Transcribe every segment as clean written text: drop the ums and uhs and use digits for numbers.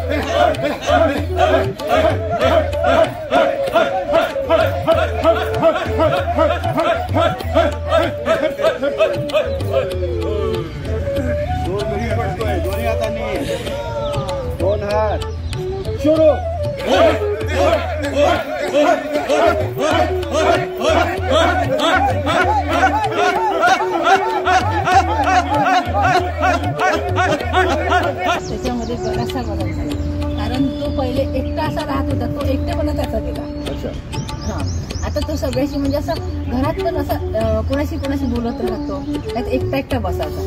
दोन्ही हातांनी दोन हात सुरू त्याच्यामध्ये बराचसा बदल झाला कारण तो पहिले एकटा असा राहत होता तो एकटेपणा त्याचा गेला हा आता तो सगळ्याशी म्हणजे असं घरात पण असं कोणाशी बोलत राहतो त्यात एकटा बसायचा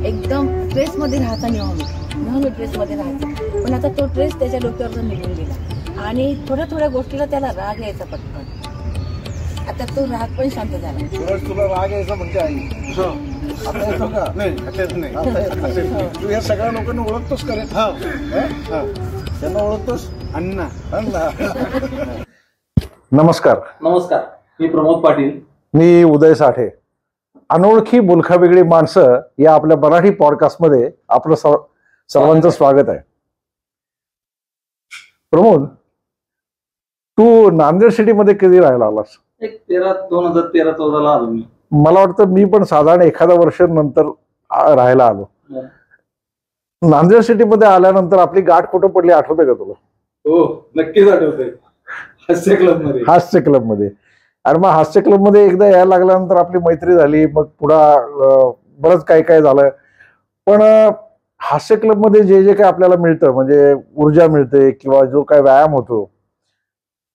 एकदम स्ट्रेसमध्ये राहायचा नेहमी स्ट्रेसमध्ये राहायचा पण आता तो स्ट्रेस त्याच्या डोक्यावर निघून गेला आणि थोड्या गोष्टीला त्याला राग यायचा पटकन आता तो राग पण शांत झाला. तुला राग यायचा म्हणते आई तू या सगळ्या लोकांना ओळखतोस का रे? त्यांना ओळखतोस? अण्णा नमस्कार. नमस्कार, मी प्रमोद पाटील. मी उदय साठे. अनोळखी बोलखा वेगळी माणसं या आपल्या मराठी पॉडकास्टमध्ये आपलं सर्वांचं स्वागत आहे. प्रमोद, तू नांदेड सिटीमध्ये कधी राहायला आलास? 2013-14 आलो मी. मला वाटतं मी पण साधारण एखादा वर्ष नंतर राहायला आलो. नांदेड सिटीमध्ये आल्यानंतर आपली गाठ कुठं पडली आठवते का तुला? हो, नक्कीच आठवते. हास्य क्लब मध्ये. आणि मग हास्य क्लब मध्ये एकदा यायला लागल्यानंतर आपली मैत्री झाली. मग पुढं बरंच काय झालं. पण हास्य क्लब मध्ये जे काय आपल्याला मिळतं म्हणजे ऊर्जा मिळते किंवा जो काय व्यायाम होतो,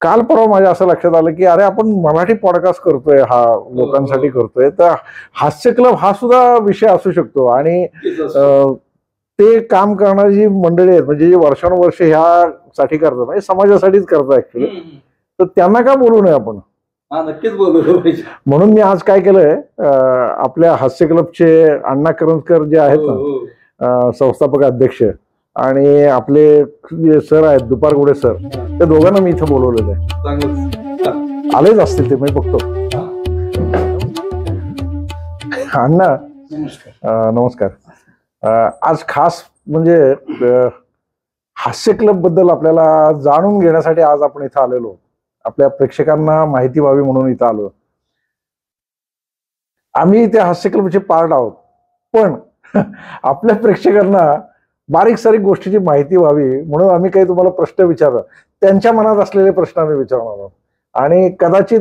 काल परवा माझ्या असं लक्षात आलं की अरे आपण मराठी पॉडकास्ट करतोय, हा लोकांसाठी करतोय, तर हास्य क्लब हा सुद्धा विषय असू शकतो. आणि ते काम करणारी जी मंडळी आहेत म्हणजे जे वर्षानुवर्ष ह्यासाठी करतात म्हणजे समाजासाठीच करतात ऍक्च्युली, तर त्यांना का बोलू नये आपण? नक्कीच बोलू. म्हणून मी आज काय केलंय, आपल्या हास्य क्लबचे अण्णा करंजकर जे आहेत ना, संस्थापक अध्यक्ष, आणि आपले जे सर आहेत दुपारगुडे सर, त्या दोघांना मी इथं बोलवलेलं आहे. आलेच असतील ते, मी बघतो. अण्णा नमस्कार. आज खास म्हणजे हास्य क्लब बद्दल आपल्याला जाणून घेण्यासाठी आज आपण इथं आलेलो. आपल्या प्रेक्षकांना माहिती व्हावी म्हणून इथं आलो. आम्ही त्या हास्य क्लबचे पार्ट आहोत, पण आपल्या प्रेक्षकांना बारीक सारीक गोष्टीची माहिती व्हावी म्हणून आम्ही काही तुम्हाला प्रश्न विचारला. त्यांच्या मनात असलेले प्रश्न आम्ही विचारणार आहोत. आणि कदाचित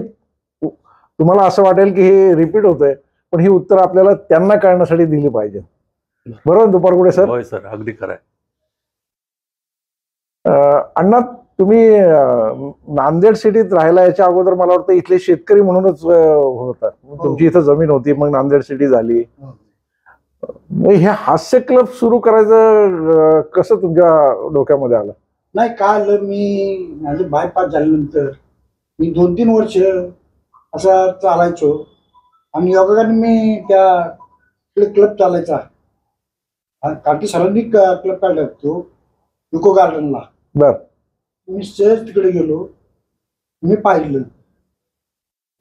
तुम्हाला असं वाटेल की हे रिपीट होतंय, पण ही उत्तर आपल्याला त्यांना कळण्यासाठी दिली पाहिजे. बरोबर दुपारगुडे सर? होय सर, अगदी खरं आहे. अण्णा, तुम्ही नांदेड सिटीत राहायला याच्या अगोदर मला वाटतं इथले शेतकरी म्हणूनच होता. तुमची इथं जमीन होती, मग नांदेड सिटी झाली. हे हास्य क्लब सुरू करायचं कसं तुमच्या डोक्यामध्ये आलं? नाही, काल मी माझे बायपास झाल्यानंतर मी 2-3 वर्ष असं चालायचो आणि योगाने मी त्या क्लब चालायचा. काकी सरांनी क्लब काढला तो इको गार्डनला. बर. मी सहज तिकडे गेलो, मी पाहिलं,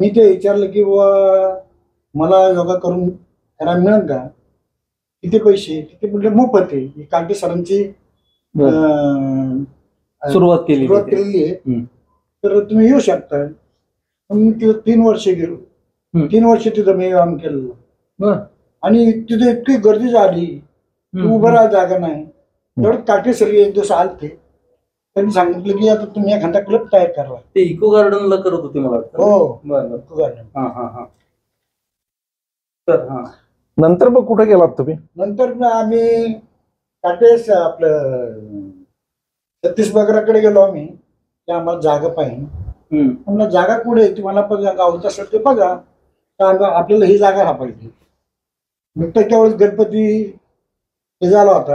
मी ते विचारलं की मला योगा करून करायला मिळेल का? किती पैसे? तिथे म्हटलं मोफत आहे. काकी सरांची सुरुवात केलेली आहे, तर तुम्ही येऊ शकता. मी तिथं 3 वर्ष गेलो. 3 वर्ष तिथं मी काम केलं आणि तिथे इतकी गर्दी झाली, उभं राहा जागा नाही. तेवढं काकी सर एक दिवस आलते, त्यांनी सांगितलं की आता तुम्ही एखादा क्लब तयार करा. ते इको गार्डनला करत होते मला वाटतं. हो, इको गार्डन. तर नंतर मग कुठे गेलात तुम्ही? नंतर आम्ही काटेस आपलं छत्तीसगडाकडे गेलो आम्ही. ते आम्हाला जागा पाहिजे. म्हणलं जागा कुठे आहे? तुम्हाला पण गावत असेल ते बघा, आपल्याला ही जागा सापडली. मग त्यावेळेस गणपती हे झाला होता,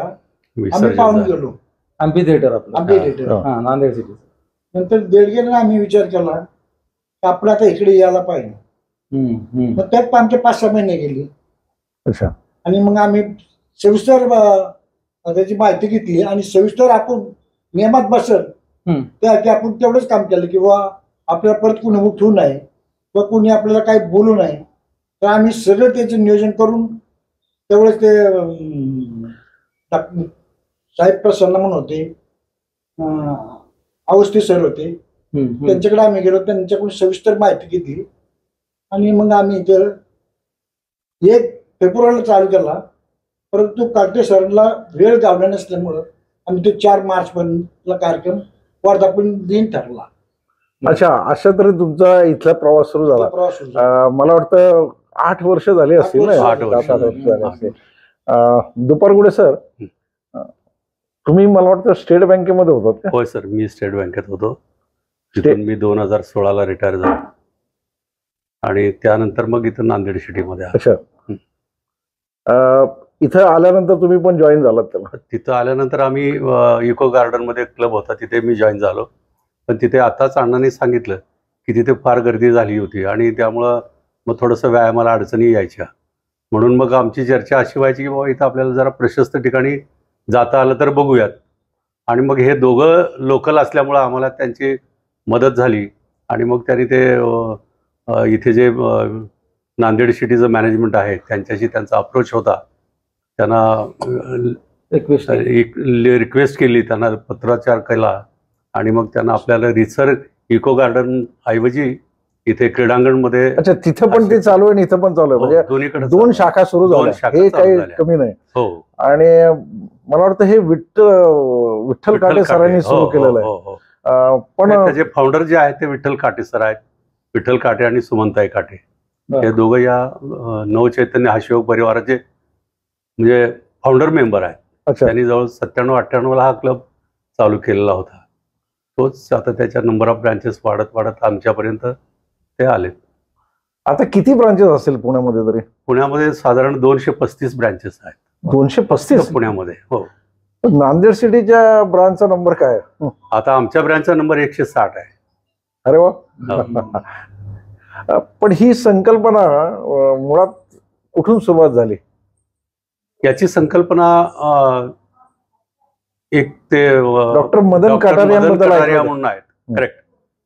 आम्ही पाहून गेलो. Ampi theatre Nanded city. नंतर देडगेला आम्ही विचार केला की आपण आता इकडे यायला पाहिजे. मग त्यात आमचे 5-6 महिने गेले. अच्छा. आणि मग आम्ही सविस्तर त्याची माहिती घेतली आणि सविस्तर आपण नियमात बसत त्यासाठी आपण तेवढंच काम केलं किंवा आपल्याला परत कुणी उठवू नये किंवा कुणी आपल्याला काही बोलू नये. तर आम्ही सगळं त्याचे नियोजन करून तेवढंच ते साहेब प्रसन्न म्हणून होते, अवस्थी सर होते, त्यांच्याकडे आम्ही गेलो, त्यांच्याकडून सविस्तर माहिती घेतली आणि मग आम्ही इथं 1 फेब्रुवारीला चालू केला. परंतु काटे सरांना वेळ गावला नसल्यामुळं आम्ही ते 4 मार्च पर्यंतला कार्यक्रम वर्धापन दिन ठरला. अच्छा, अशा तऱ्हे तुमचा इथला प्रवास सुरू झाला. मला वाटतं 8 वर्ष झाली असतील ना? 8 वर्ष झाले असतील. दुपारगुडे सर, तुम्ही मला वाटतं स्टेट बँकेमध्ये होतात का? होय सर, मी स्टेट बँकेत होतो. तिथून मी 2016ला रिटायर झालो आणि त्यानंतर मग इथं नांदेड सिटीमध्ये. अच्छा, इथं आल्यानंतर तुम्ही पण जॉईन झालात त्याला? तिथं आल्यानंतर आम्ही इको गार्डन मध्ये क्लब होता, तिथे मी जॉईन झालो. पण तिथे आताच अण्णांनी सांगितलं की तिथे फार गर्दी झाली होती आणि त्यामुळं मग थोडंसं व्यायामाला अडचणी यायच्या. म्हणून मग आमची चर्चा अशी व्हायची की बाबा इथं आपल्याला जरा प्रशस्त ठिकाणी जाता आलं तर बघूयात. आणि मग हे दोघं लोकल असल्यामुळं आम्हाला त्यांची मदत झाली आणि मग त्यांनी ते इथे जे नांदेड सिटीचं मॅनेजमेंट आहे त्यांच्याशी त्यांचा अप्रोच होता. त्यांना रिक्वेस्ट केली, त्यांना पत्राचार केला आणि मग त्यांना आपल्याला रिसर इको गार्डन ऐवजी इथे क्रीडांगणमध्ये. अच्छा, तिथं पण ते चालू आहे आणि इथं पण चालू आहे, म्हणजे दोन्हीकडे 2 शाखा सुरू झाल्या, हे काही कमी नाही. हो, आणि मला वाटतं हे विठ्ठल काटे सरांनी सुरू केलेलं आहे. पण त्याचे फाउंडर जे आहेत ते विठ्ठल काटे सर आहेत. विठ्ठल काटे आणि सुमनताई काटे हे दोघं या नवचैतन्य हास्ययोग परिवाराचे म्हणजे फाउंडर मेंबर आहेत. त्यांनी जवळ 97-98ला हा क्लब चालू केलेला होता. तोच आता त्याच्या नंबर ऑफ ब्रांचेस वाढत वाढत आमच्यापर्यंत ते आले. आता किती ब्रांचेस असेल पुण्यामध्ये तरी? पुण्यामध्ये साधारण 235 ब्रांचेस आहेत. 235 पुण्यामध्ये? हो. नांदेड सिटीच्या ब्रांचचा नंबर काय? आता आमच्या ब्रांचचा नंबर 160 आहे. अरे वा. पण ही संकल्पना मुळात कुठून सुरुवात झाली? याची संकल्पना एक ते डॉक्टर मदन कटारिया म्हणून आहेत. करेक्ट,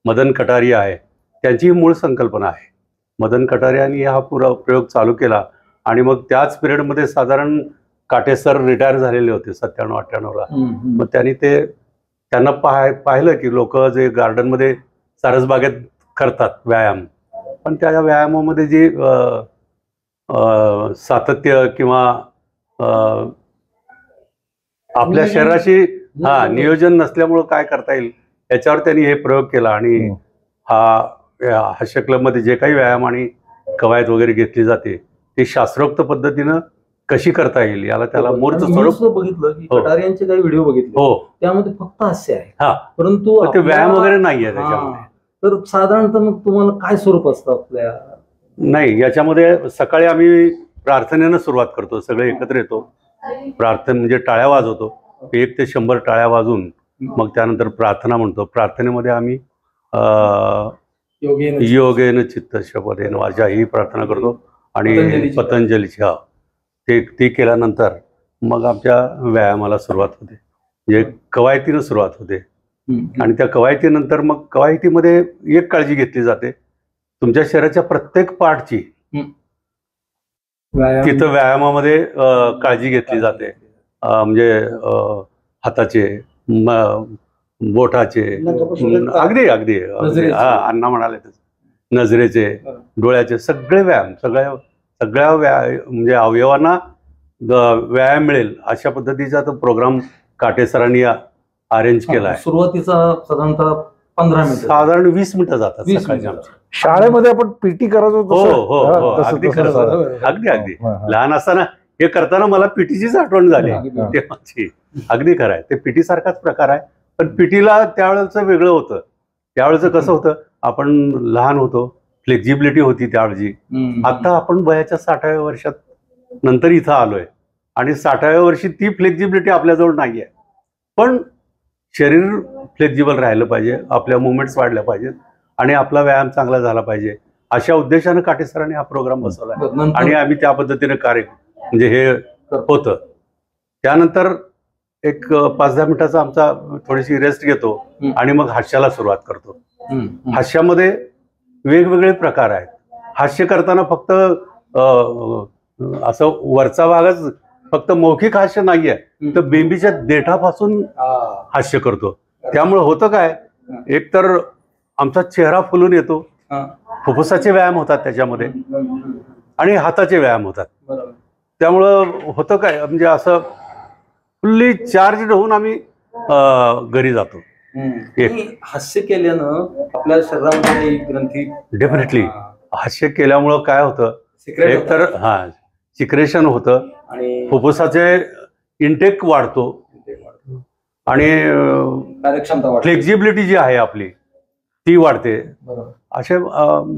मदन कटारिया आहे, त्यांची मूळ संकल्पना आहे. मदन कटारियांनी हा पुरा प्रयोग चालू केला आणि मग त्याच पिरियडमध्ये साधारण काटे सर रिटायर झालेले होते 97-98ला. मग त्यांना पाहिलं की लोक जे गार्डनमध्ये सारसबागेत करतात व्यायाम, पण त्या व्यायामामध्ये जी सातत्य किंवा आपल्या शरीराशी नियोजन नसल्यामुळं काय करता येईल याच्यावर त्यांनी हे प्रयोग केला. आणि हास्य क्लबमध्ये जे काही व्यायाम आणि कवायत वगैरे घेतली जाते ती शास्त्रोक्त पद्धतीनं कशी करता येईल याला त्याला मूर्त स्वरूप बघितलं की कटारियांचे काही व्हिडिओ बघितले. हो, त्यामध्ये फक्त हास्य आहे, परंतु ते व्यायाम वगैरे नाहीये त्याच्यामध्ये. तर साधारणतः मग तुम्हाला काय स्वरूप असतं आपल्या? नाही, याच्यामध्ये सकाळी आम्ही प्रार्थनेनं सुरुवात करतो. सगळे एकत्र येतो, प्रार्थना म्हणजे टाळ्या वाजवतो. 1 ते 100 टाळ्या वाजून मग त्यानंतर प्रार्थना म्हणतो. प्रार्थनेमध्ये आम्ही योगेन चित्त शपथेन वाचा ही प्रार्थना करतो आणि पतंजलीची ती केल्यानंतर मग आमच्या व्यायामाला सुरुवात होते, म्हणजे कवायतीनं सुरुवात होते. आणि त्या कवायतीनंतर मग कवायतीमध्ये एक काळजी घेतली जाते, तुमच्या शरीराच्या प्रत्येक पार्टची तिथं व्यायामामध्ये काळजी घेतली जाते. म्हणजे हाताचे, बोटाचे, अगदी अगदी अण्णा म्हणाले नजरेचे, डोळ्याचे, सगळे व्यायाम, सगळ्या म्हणजे अवयवांना व्यायाम मिळेल अशा पद्धतीचा तो प्रोग्राम काटे सरांनी अरेंज केला आहे. सुरुवातीचा साधारणतः 15 मिनिट, साधारण 20 मिनिटं जातात सकाळच्या. शाळेमध्ये आपण पीटी करायचो. हो, अगदी खरं, अगदी लहान असताना हे करताना मला पीटीचीच आठवण झाली तेव्हाची. अगदी खरं आहे, ते पीटी सारखाच प्रकार आहे. पण पीटीला त्यावेळेचं वेगळं होतं. त्यावेळेचं कसं होतं, आपण लहान होतो, फ्लेक्झिबिलिटी होती त्यावेळी. आता आपण वयाच्या 60व्या वर्षात नंतर इथं आलोय आणि 60व्या वर्षी ती फ्लेक्झिबिलिटी आपल्याजवळ नाहीये. पण शरीर फ्लेक्झिबल राहिलं पाहिजे, आपल्या मुवमेंट्स वाढल्या पाहिजेत आणि आपला व्यायाम चांगला झाला पाहिजे अशा उद्देशानं काटे सरांनी हा प्रोग्राम बसवला आणि आम्ही त्या पद्धतीने कार्य म्हणजे हे होतं. त्यानंतर एक 5-10 मिनिटाचा आमचा थोडीशी रेस्ट घेतो आणि मग हास्याला सुरुवात करतो. हास्यामध्ये वेगवेगळे प्रकार आहेत. हास्य करताना फक्त असं वरचा भागच फक्त मौखिक हास्य नाहीये, तर बेंबीच्या देठापासून हास्य करतो. त्यामुळे होतं काय, एकतर आमचा चेहरा फुलून येतो, फुफ्फुसाचे व्यायाम होतात त्याच्यामध्ये आणि हाताचे व्यायाम होतात. त्यामुळं होतं काय, म्हणजे असं फुल्ली चार्ज होऊन आम्ही घरी जातो. हास्य केल्यानं आपल्या शरीरामध्ये ग्रंथी डेफिनेटली हास्य केल्यामुळं काय होतं, एकतर सिक्रेशन होतं आणि फुफ्फुसाचे इंटेक वाढतो आणि कार्यक्षमता फ्लेक्झिबिलिटी जी आहे आपली ती वाढते. असे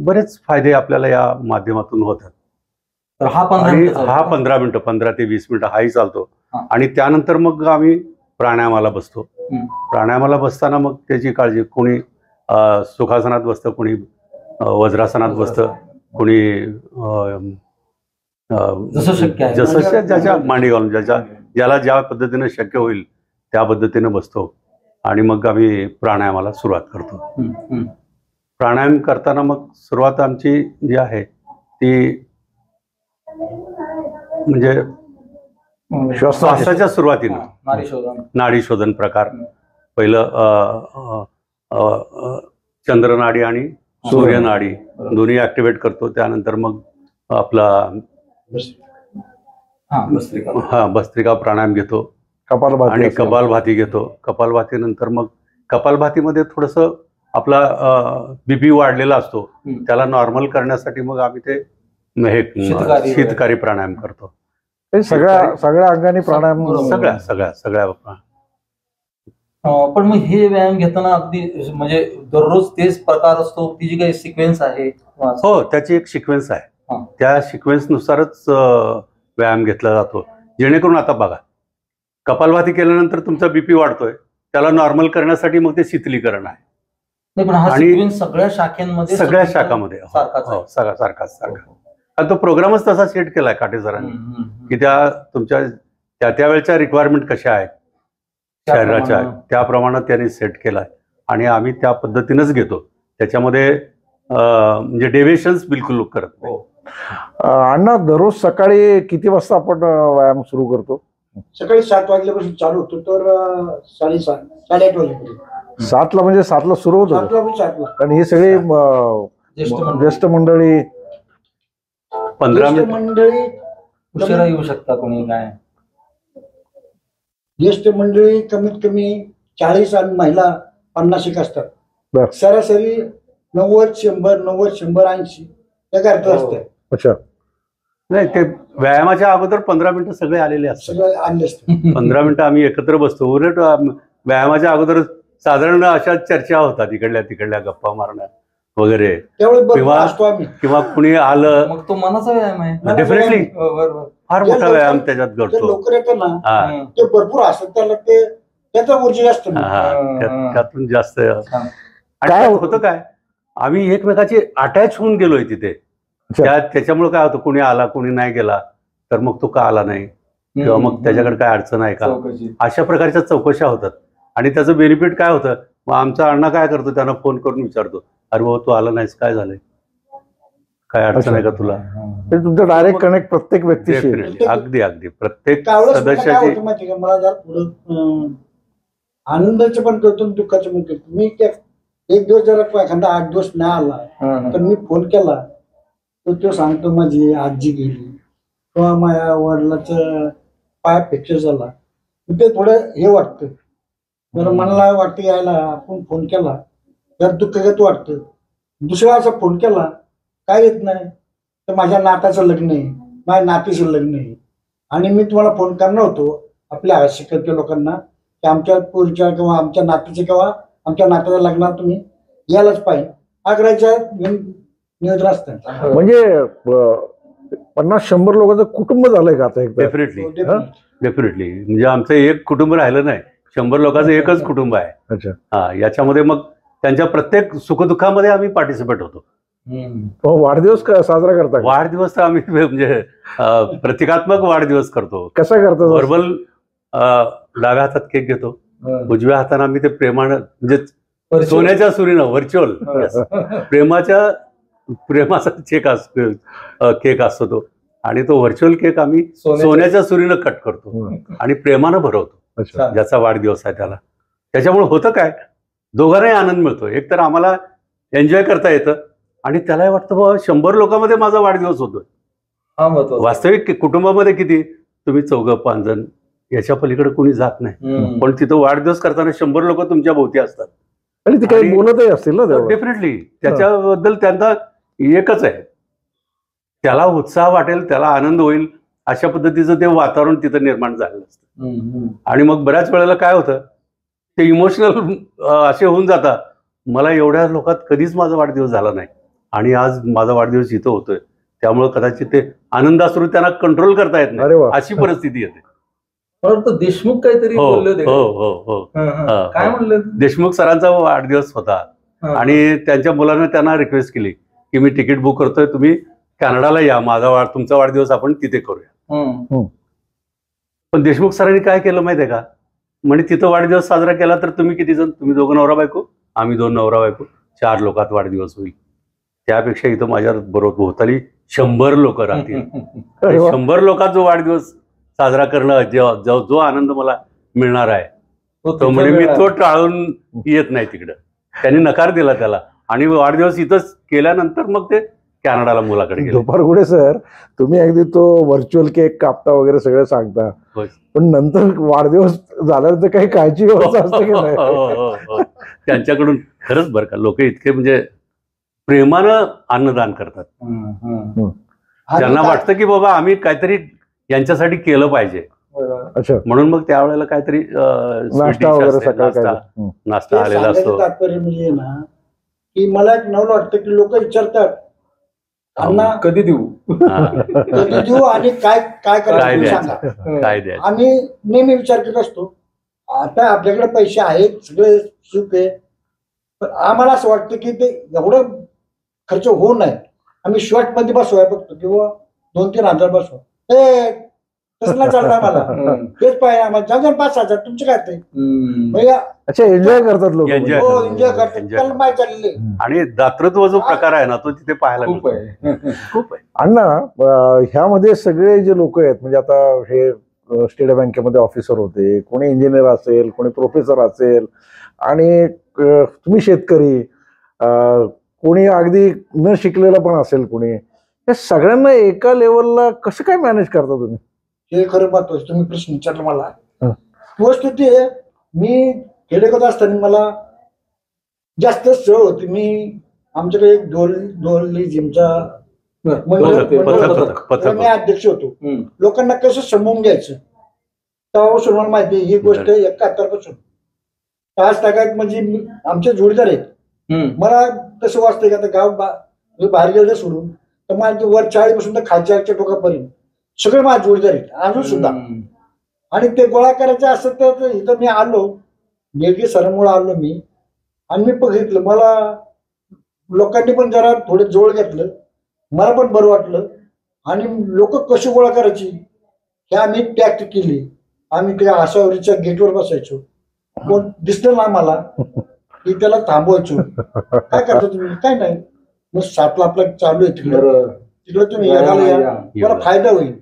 बरेच फायदे आपल्याला या माध्यमातून होतात. हा 15 मिनिटं 15 ते 20 मिनिटं हाही चालतो. आणि त्यानंतर मग आम्ही प्राणायामाला बसतो. प्राणायामाला बसताना मग त्याची काळजी, कोणी सुखासनात बसतं, कोणी वज्रासनात बसतं, कोणी जसं शक्य आहे जसं ज्याच्या मांडी घालून ज्याला ज्या पद्धतीने शक्य होईल त्या पद्धतीने बसतो आणि मग आम्ही प्राणायामाला सुरुवात करतो. प्राणायाम करताना मग सुरुवात आमची जी आहे ती म्हणजे श्वासाच्या सुरुवातीनं नाडी शोधन प्रकार, पहिलं चंद्रनाडी आणि सूर्यनाडी दोन्ही ऍक्टिव्हेट करतो. त्यानंतर मग आपला भस्त्रिका प्राणायाम घेतो आणि कपालभाती घेतो. कपालभातीनंतर मग कपालभातीमध्ये थोडंसं आपला बीपी वाढलेला असतो, त्याला नॉर्मल करण्यासाठी मग आम्ही ते शीतकारी प्राणायाम करतो. सगळ्या अंगाने प्राणायाम, सगळ्या पण मग हे व्यायाम घेताना अगदी म्हणजे दररोज तेच प्रकार असतो, ती जी काही सिक्वेन्स आहे? हो, त्याची एक सिक्वेन्स आहे, त्या सिक्वेन्सनुसारच व्यायाम घेतला जातो. जेणेकरून आता बघा, कपालभाती केल्यानंतर तुमचा बीपी वाढतोय, त्याला नॉर्मल करण्यासाठी मग ते शीतलीकरण आहे. आणि सगळ्या शाखांमध्ये सारखाच. तो प्रोग्रामच तसा सेट केलाय काटे सरांनी की त्या तुमच्या त्या वेळच्या रिक्वायरमेंट कशा आहेत शरीराच्या, त्याप्रमाणे त्यांनी सेट केलाय आणि आम्ही त्या पद्धतीनंच घेतो. त्याच्यामध्ये म्हणजे डेव्हिएशन्स बिलकुल करत नाही. अण्णा, दररोज सकाळी किती वाजता आपण व्यायाम सुरू करतो? सकाळी 7 वाजल्यापासून चालू होतो तर 7:30 8:30 वाजेपर्यंत. 7ला म्हणजे 7ला सुरू होतो? 7ला. आणि ही सगळी ज्येष्ठ मंडळी 15 मंडळी उशिरा येऊ शकता कोणी? काय ज्येष्ठ मंडळी कमीत कमी 40 आणि महिला 50 असतात. सरासरी 90, 80 या करता असतात. अच्छा. नाही, ते व्यायामाच्या अगोदर 15 मिनिटं सगळे आलेले असतात. 15 मिनिटं आम्ही एकत्र बसतो. उलट व्यायामाच्या अगोदर साधारण अशा चर्चा होतात, इकडल्या तिकडल्या गप्पा मारण्या वगैरे, किंवा कुणी आलं. मग तो मनाचा व्यायाम आहे. डेफिनेटली फार मोठा व्यायाम त्याच्यात घडतो. लवकर येतं ना ते भरपूर असतात, त्याला ते त्याचा ऊर्जा असतं, त्यातून जास्त. काय होतं, काय आम्ही एकमेकाची अटॅच होऊन गेलोय तिथे. त्याच्यामुळे काय होतं, कुणी आला कुणी नाही गेला तर मग तो का आला नाही, किंवा मग त्याच्याकडे काय अडचण आहे का, अशा प्रकारच्या चौकशा होतात. आणि त्याचं बेनिफिट काय होतं, मग आमचा अण्णा काय करतो, त्यांना फोन करून विचारतो, अरे बाबा तू आला नाहीस, काय झालंय, काय अडचण आहे का तुला. तुमचं डायरेक्ट कनेक्ट प्रत्येक व्यक्तीशी. अगदी प्रत्येक सदस्याची. मला जर पुढं आनंदाचं पण करतो, दुःखाचं पण करतो. मी एक दिवस जरा एखादा 8 दिवस नाही आला तर मी फोन केला तर तो सांगतो माझी आजी गेली किंवा माझ्या वडिलाचं पाय फ्रॅक्चर झाला. ते थोडं हे वाटतं, जर मला वाटतं यायला आपण फोन केला जर दुःखगत वाटतं. दुसरा असा फोन केला काय येत नाही तर माझ्या नाताचं लग्न आहे, माझ्या नातीचं लग्न आहे आणि मी तुम्हाला फोन करणार होतो आपल्या शिकवते लोकांना की आमच्या पुढच्या किंवा आमच्या नातीचे किंवा आमच्या नात्याच्या लग्नात तुम्ही यायलाच पाहिजे. आग्रहाच्या नियोजन असतं. म्हणजे 50-100 लोकांचं कुटुंब झालंय का आता? डेफिनेटली म्हणजे आमचं एक कुटुंब राहिलं नाही, 100 लोकांचं एकच कुटुंब आहे. अच्छा. याच्यामध्ये मग त्यांच्या प्रत्येक सुखदुःखामध्ये आम्ही पार्टिसिपेट होतो. वाढदिवस साजरा करता? वाढदिवस तर आम्ही म्हणजे प्रतिकात्मक वाढदिवस करतो. कसा करतो? व्हर्बल डाव्या हातात केक घेतो, उजव्या हाताने आम्ही ते प्रेमानं म्हणजे सोन्याच्या सुरीनं व्हर्च्युअल प्रेमाचा केक असतो तो, आणि तो व्हर्च्युअल केक आम्ही सोन्याच्या सुरीनं कट करतो आणि प्रेमानं भरवतो ज्याचा वाढदिवस आहे त्याला. त्याच्यामुळे होतं काय, दोघांनाही आनंद मिळतो. एक तर आम्हाला एन्जॉय करता येतं आणि त्यालाही वाटतं बाबा 100 लोकांमध्ये माझा वाढदिवस होतोय. हा महत्वाचा. वास्तविक कुटुंबामध्ये किती तुम्ही 4-5 जण, याच्या पलीकडे कोणी जात नाही. पण तिथं वाढदिवस करताना 100 लोक तुमच्या भोवती असतात आणि ते काही बोलतही असतील ना. डेफिनेटली त्याच्याबद्दल त्यांचा एकच आहे, त्याला उत्साह वाटेल, त्याला आनंद होईल, अशा पद्धतीचं ते वातावरण तिथं निर्माण झालेलं असतं. आणि मग बऱ्याच वेळेला काय होतं, ते इमोशनल असे होऊन जातात. मला एवढ्या लोकात कधीच माझा वाढदिवस झाला नाही आणि आज माझा वाढदिवस इथं होतोय, त्यामुळे कदाचित ते आनंदाश्रू त्यांना कंट्रोल करता येत नाही, अशी परिस्थिती येते. परंतु देशमुख काहीतरी बोलले होते. हो. काय म्हणले? देशमुख सरांचा वाढदिवस होता आणि त्यांच्या मुलानं त्यांना रिक्वेस्ट केली की मी तिकीट बुक करतोय, तुम्ही कॅनडाला या, तुमचा वाढदिवस आपण तिथे करूया. पण देशमुख सरांनी काय केलं माहितीये का, म्हणजे तिथं वाढदिवस साजरा केला तर तुम्ही किती जण, तुम्ही 2 नवरा बायको, आम्ही 2 नवरा बायको, 4 लोकात वाढदिवस होईल. त्यापेक्षा इथं माझ्या बरोबर भोवताली 100 लोक राहतील. 100 लोकात जो वाढदिवस साजरा करणं, जो आनंद मला मिळणार आहे, तो म्हणजे मी तो टाळून येत नाही तिकडं. त्यांनी नकार दिला त्याला आणि वाढदिवस इथंच केल्यानंतर मग ते कॅनडाला मुलाकडे गेले. दुपारगुडे सर, तुम्ही अगदी तो व्हर्च्युअल केक कापता वगैरे सगळं सांगता, पण नंतर वाढदिवस झाल्यानंतर काही काळजी व्यवस्था असते की नाही? त्यांच्याकडून खरंच बरं का, लोक इतके म्हणजे प्रेमानं अन्नदान करतात. त्यांना वाटतं की बाबा आम्ही काहीतरी यांच्यासाठी केलं पाहिजे, म्हणून मग त्यावेळेला काहीतरी नाश्ता वगैरे नाश्ता आलेला असतो. तात्पर्य म्हणजे ना की मला एक नवलं वाटतं की लोक विचारतात अण्णा कधी देऊ आणि काय काय करायचं सांगा. काय द्यायचं आम्ही नेहमी विचार करत असतो, आता आपल्याकडे पैसे आहेत, सगळे सुख आहे, पण आम्हाला असं वाटतं की ते एवढं खर्च होऊ नये, आम्ही शॉर्ट मध्ये बसवाय फक्त किंवा 2-3 हजार बसवा. तसं नाही चालतं आम्हाला, तेच पाहिजे आम्हाला. 5,000 तुमचे काय ते एन्जॉय करतात लोक, एन्जॉय करतात, त्याला माहिती झालेले. आणि दातृत्व जो प्रकार आहे ना, तो तिथे पाहायला खूप आहे. अण्णा, ह्यामध्ये सगळे जे लोक आहेत, म्हणजे आता हे स्टेट बँकेमध्ये ऑफिसर होते, कोणी इंजिनियर असेल, कोणी प्रोफेसर असेल, आणि तुम्ही शेतकरी, कोणी अगदी न शिकलेलं पण असेल कोणी, या सगळ्यांना एका लेवलला कसं काय मॅनेज करता तुम्ही? हे खरं महत्वाचं तुम्ही प्रश्न विचारला मला. वस्तुस्थिती आहे, मी खेडेगावात असताना मला जास्त सवय होती. मी आमच्याकडे एक ढोली जिमचा मी अध्यक्ष होतो. लोकांना कसं समवून घ्यायचं तेव्हापासून मला माहिती आहे. ही गोष्ट 71 पासून 5 टाकायत म्हणजे आमचे जोडीदार आहेत. मला कसं वाटतं की आता गाव बाहेर गेलं सोडून तर मला वर 40 पासून तर खालच्या टोकापर्यंत सगळे माझे जोडीदार आहेत अजून सुद्धा. आणि ते गोळा करायचं असं तर इथं मी आलो, नेलगी सरांमुळे आलो मी, आणि मी बघितलं, मला लोकांनी पण जरा थोडे जोड घेतलं, मला पण बरं वाटलं. आणि लोक कशी गोळा करायची हे आम्ही टॅक्ट केली. आम्ही त्या आसावरीच्या गेटवर बसायचो, कोण दिसलं ना मला की त्याला थांबवायचो. काय करतो तुम्ही? काय नाही, मग 7ला आपलं चालू आहे तिकडे तुम्ही या, मला फायदा होईल.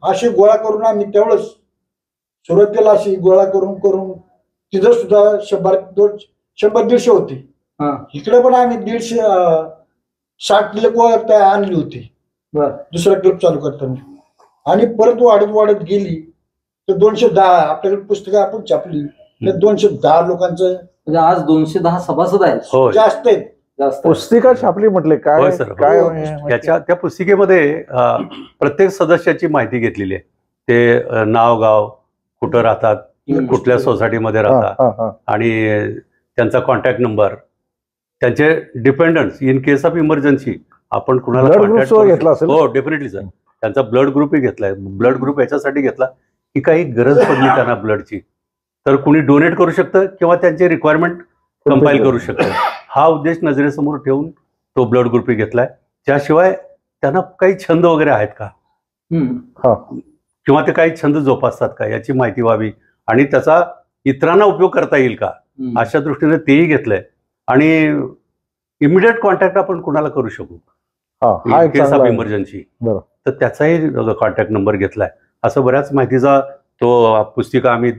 अशी गोळा करून आम्ही त्यावेळेस सुरुवातीला अशी गोळा करून तिथं सुद्धा 100-150 होती. इकडे पण आम्ही 150-60 लोक आणली होती दुसरा क्लब चालू करताना. आणि परत वाढत गेली तर 210 आपल्याकडे पुस्तकं आपण छापली तर 210 लोकांचं, म्हणजे आज 210 सभासद आहेत. जास्त आहेत. पुस्तिका छापली म्हटले काय काय त्या पुस्तिकेमध्ये प्रत्येक सदस्याची माहिती घेतलेली आहे. ते नाव, गाव, कुठं राहतात, कुठल्या सोसायटीमध्ये राहतात, आणि त्यांचा कॉन्टॅक्ट नंबर, त्यांचे dependence in case of emergency आपण कुणाला कॉन्टॅक्ट घेतला असेल. हो डेफिनेटली सर, त्यांचा ब्लड ग्रुपही घेतलाय. ब्लड ग्रुप याच्यासाठी घेतला की काही गरज पडली त्यांना ब्लडची तर कुणी डोनेट करू शकतं किंवा त्यांची रिक्वायरमेंट कंपाईल करू शकतं. हा उद्देश नजरेसमोर ठेवून तो ब्लड ग्रुपही घेतलाय. त्याशिवाय त्यांना काही छंद वगैरे आहेत का किंवा ते काही छंद जोपासतात का याची माहिती व्हावी आणि त्याचा इतरांना उपयोग करता येईल का अशा दृष्टीने तेही घेतलंय. आणि इमिडिएट कॉन्टॅक्ट आपण कुणाला करू शकू केस ऑफ इमर्जन्सी तर त्याचाही कॉन्टॅक्ट नंबर घेतलाय. असं बऱ्याच माहितीचा तो पुस्तिका आम्ही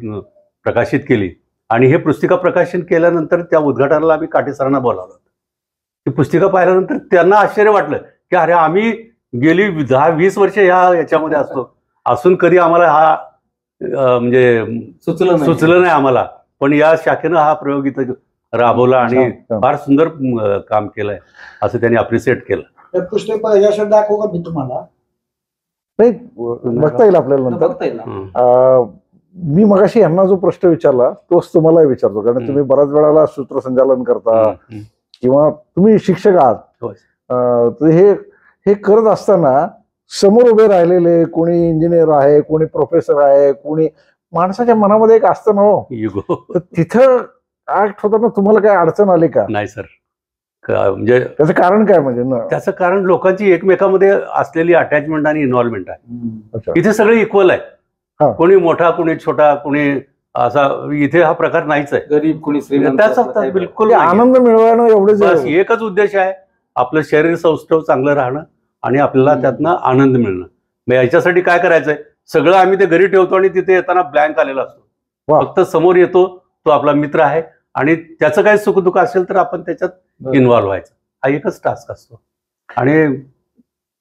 प्रकाशित केली आणि हे पुस्तिका प्रकाशन केल्यानंतर त्या उद्घाटनाला आम्ही काटे सरांना बोलावलं. ती पुस्तिका पाहिल्यानंतर त्यांना आश्चर्य वाटलं की अरे आम्ही गेली 10-20 वर्ष याच्यामध्ये असून कधी आम्हाला हा म्हणजे सुचलं नाही आम्हाला, पण या शाखेनं हा प्रयोग इथं राबवला आणि फार सुंदर काम केलंय असं त्यांनी अप्रिशिएट केलं. तर पुस्तक यश दाखवू का मी तुम्हाला? नाही, बघता येईल आपल्याला नंतर. मी मगाशी यांना जो प्रश्न विचारला तोच तुम्हाला विचारतो, कारण तुम्ही बऱ्याच वेळाला सूत्रसंचालन करता किंवा तुम्ही शिक्षक आहात. हे करत असताना समोर उभे राहिलेले कोणी इंजिनियर आहे, कोणी प्रोफेसर आहे, कोणी माणसाच्या मनामध्ये एक असतं ना हो, तर तिथं ऍक्ट होताना तुम्हाला काय अडचण आली का? नाही सर, म्हणजे त्याचं कारण काय? म्हणजे त्याचं कारण लोकांची एकमेकांमध्ये असलेली अटॅचमेंट आणि इन्व्हॉल्वमेंट आहे. इथे सगळे इक्वल आहे, कोणी मोठा कोणी छोटा कोणी असा इथे हा प्रकार नाहीच आहे. गरीब कोणी श्रीमंत त्याचा बिलकुल आनंद मिळवणं एवढंच. एकच उद्देश आहे, आपलं शरीर सौष्ठव चांगलं राहणं आणि आपल्याला त्यातनं आनंद मिळणं. मग याच्यासाठी काय करायचंय, सगळं आम्ही ते घरी ठेवतो आणि तिथे येताना ब्लँक आलेला असतो. फक्त समोर येतो तो आपला मित्र आहे आणि त्याचं काही सुखदुःख असेल तर आपण त्याच्यात इन्व्हॉल्व्ह व्हायचं. हा एकच टास्क असतो आणि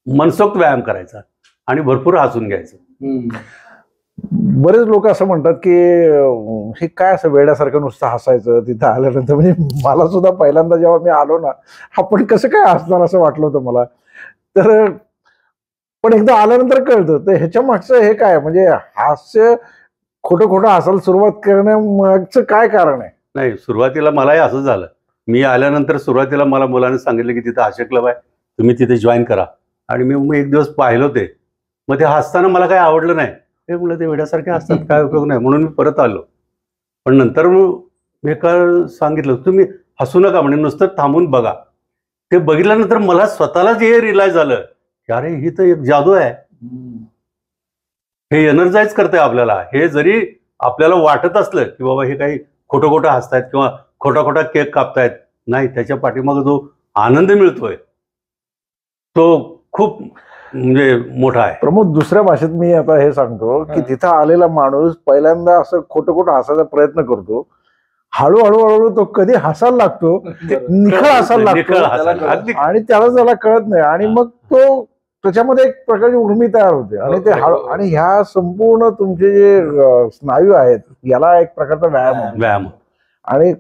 मनसोक्त व्यायाम करायचा आणि भरपूर हसून घ्यायचं. बरेच लोक असं म्हणतात की हे काय असं वेड्यासारखं नुसतं हसायचं तिथं आल्यानंतर. म्हणजे मला सुद्धा पहिल्यांदा जेव्हा मी आलो ना, आपण कसं काय हसणार असं वाटलं होतं मला. तर पण एकदा आल्यानंतर कळतं तर ह्याच्या मागचं हे काय, म्हणजे हास्य खोटं हसायला सुरुवात करण्यामागचं काय कारण आहे? नाही, सुरुवातीला मलाही असं झालं. मी आल्यानंतर सुरुवातीला मला मुलांनी सांगितलं की तिथं हास्य क्लब आहे, तुम्ही तिथे जॉईन करा. आणि मी एक दिवस पाहिलं ते, मग ते हसताना मला काही आवडलं नाही. हे म्हणलं ते वेड्यासारखे असतात, काय उपयोग नाही, म्हणून मी परत आलो. पण नंतर मी काय सांगितलं, तुम्ही हसू नका म्हणजे नुसतं थांबून बघा. ते बघितल्यानंतर मला स्वतःलाच हे रिअलाइज झालं की अरे ही तर एक जादू आहे, हे एनर्जाईज करतंय आपल्याला. हे जरी आपल्याला वाटत असलं की बाबा हे काही खोटं हसतायत किंवा खोटा केक कापतायत, नाही, त्याच्या पाठीमागे जो आनंद मिळतोय तो खूप म्हणजे मोठा आहे. प्रमोद, दुसऱ्या भाषेत मी आता हे सांगतो की तिथं आलेला माणूस पहिल्यांदा असं खोटं हसायचा प्रयत्न करतो, हळूहळू तो कधी हसायला लागतो, निखळ हसायला लागतो आणि त्याला कळत नाही आणि मग तो त्याच्यामध्ये एक प्रकारची उर्मी तयार होते आणि ते आणि ह्या संपूर्ण तुमचे जे स्नायू आहेत याला एक प्रकारचा व्यायाम. आणि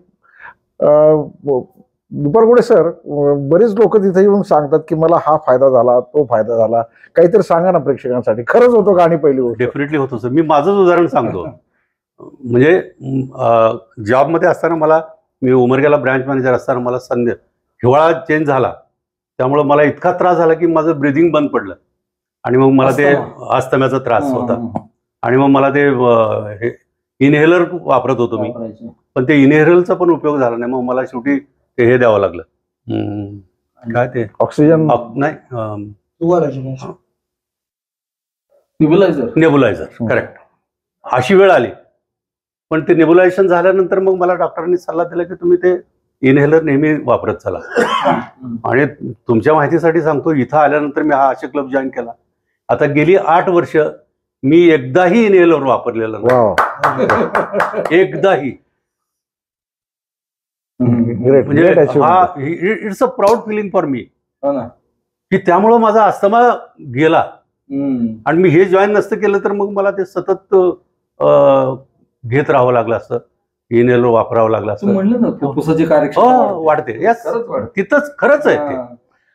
दुपारगुडे सर, बरेच लोक तिथे येऊन सांगतात की मला हा फायदा झाला, तो फायदा झाला. काहीतरी सांगा ना प्रेक्षकांसाठी. खरंच होतो का? आणि पहिली गोष्ट डेफिनेटली होतो सर. मी माझंच उदाहरण सांगतो. म्हणजे जॉबमध्ये असताना मी उमरग्याला ब्रँच मॅनेजर असताना मला हिवाळा चेंज झाला, त्यामुळे मला इतका त्रास झाला की माझं ब्रिदिंग बंद पडलं आणि मग मला ते अस्थम्याचा त्रास होता. आणि मग मला ते इनहेलर वापरत होतो मी, पण ते इनहेलरचा पण उपयोग झाला नाही. मग मला शेवटी ते हे द्यावं लागलं, काय ते ऑक्सिजन नाही, नेबुलायझर. करेक्ट. अशी वेळ आली. पण ते नेबुलायझेशन झाल्यानंतर मग मला डॉक्टरांनी सल्ला दिला की तुम्ही ते इनहेलर नेहमी वापरत चला. आणि तुमच्या माहितीसाठी सांगतो, इथं आल्यानंतर मी हा हास्य क्लब जॉईन केला. आता गेली 8 वर्ष मी एकदाही इनहेलर वापरलेलं नाही, एकदाही. म्हणजे हा it's a proud feeling for me की त्यामुळं माझा अस्थमा गेला. आणि मी हे जॉईन नसतं केलं तर मग मला ते सतत घेत राहावं लागलं असतं, इनहेलर वापरावं लागलं असतं. म्हणलं ना फुफ्फुसाची कार्यक्षमता वाढते. यस, तिथंच खरंच आहे ते.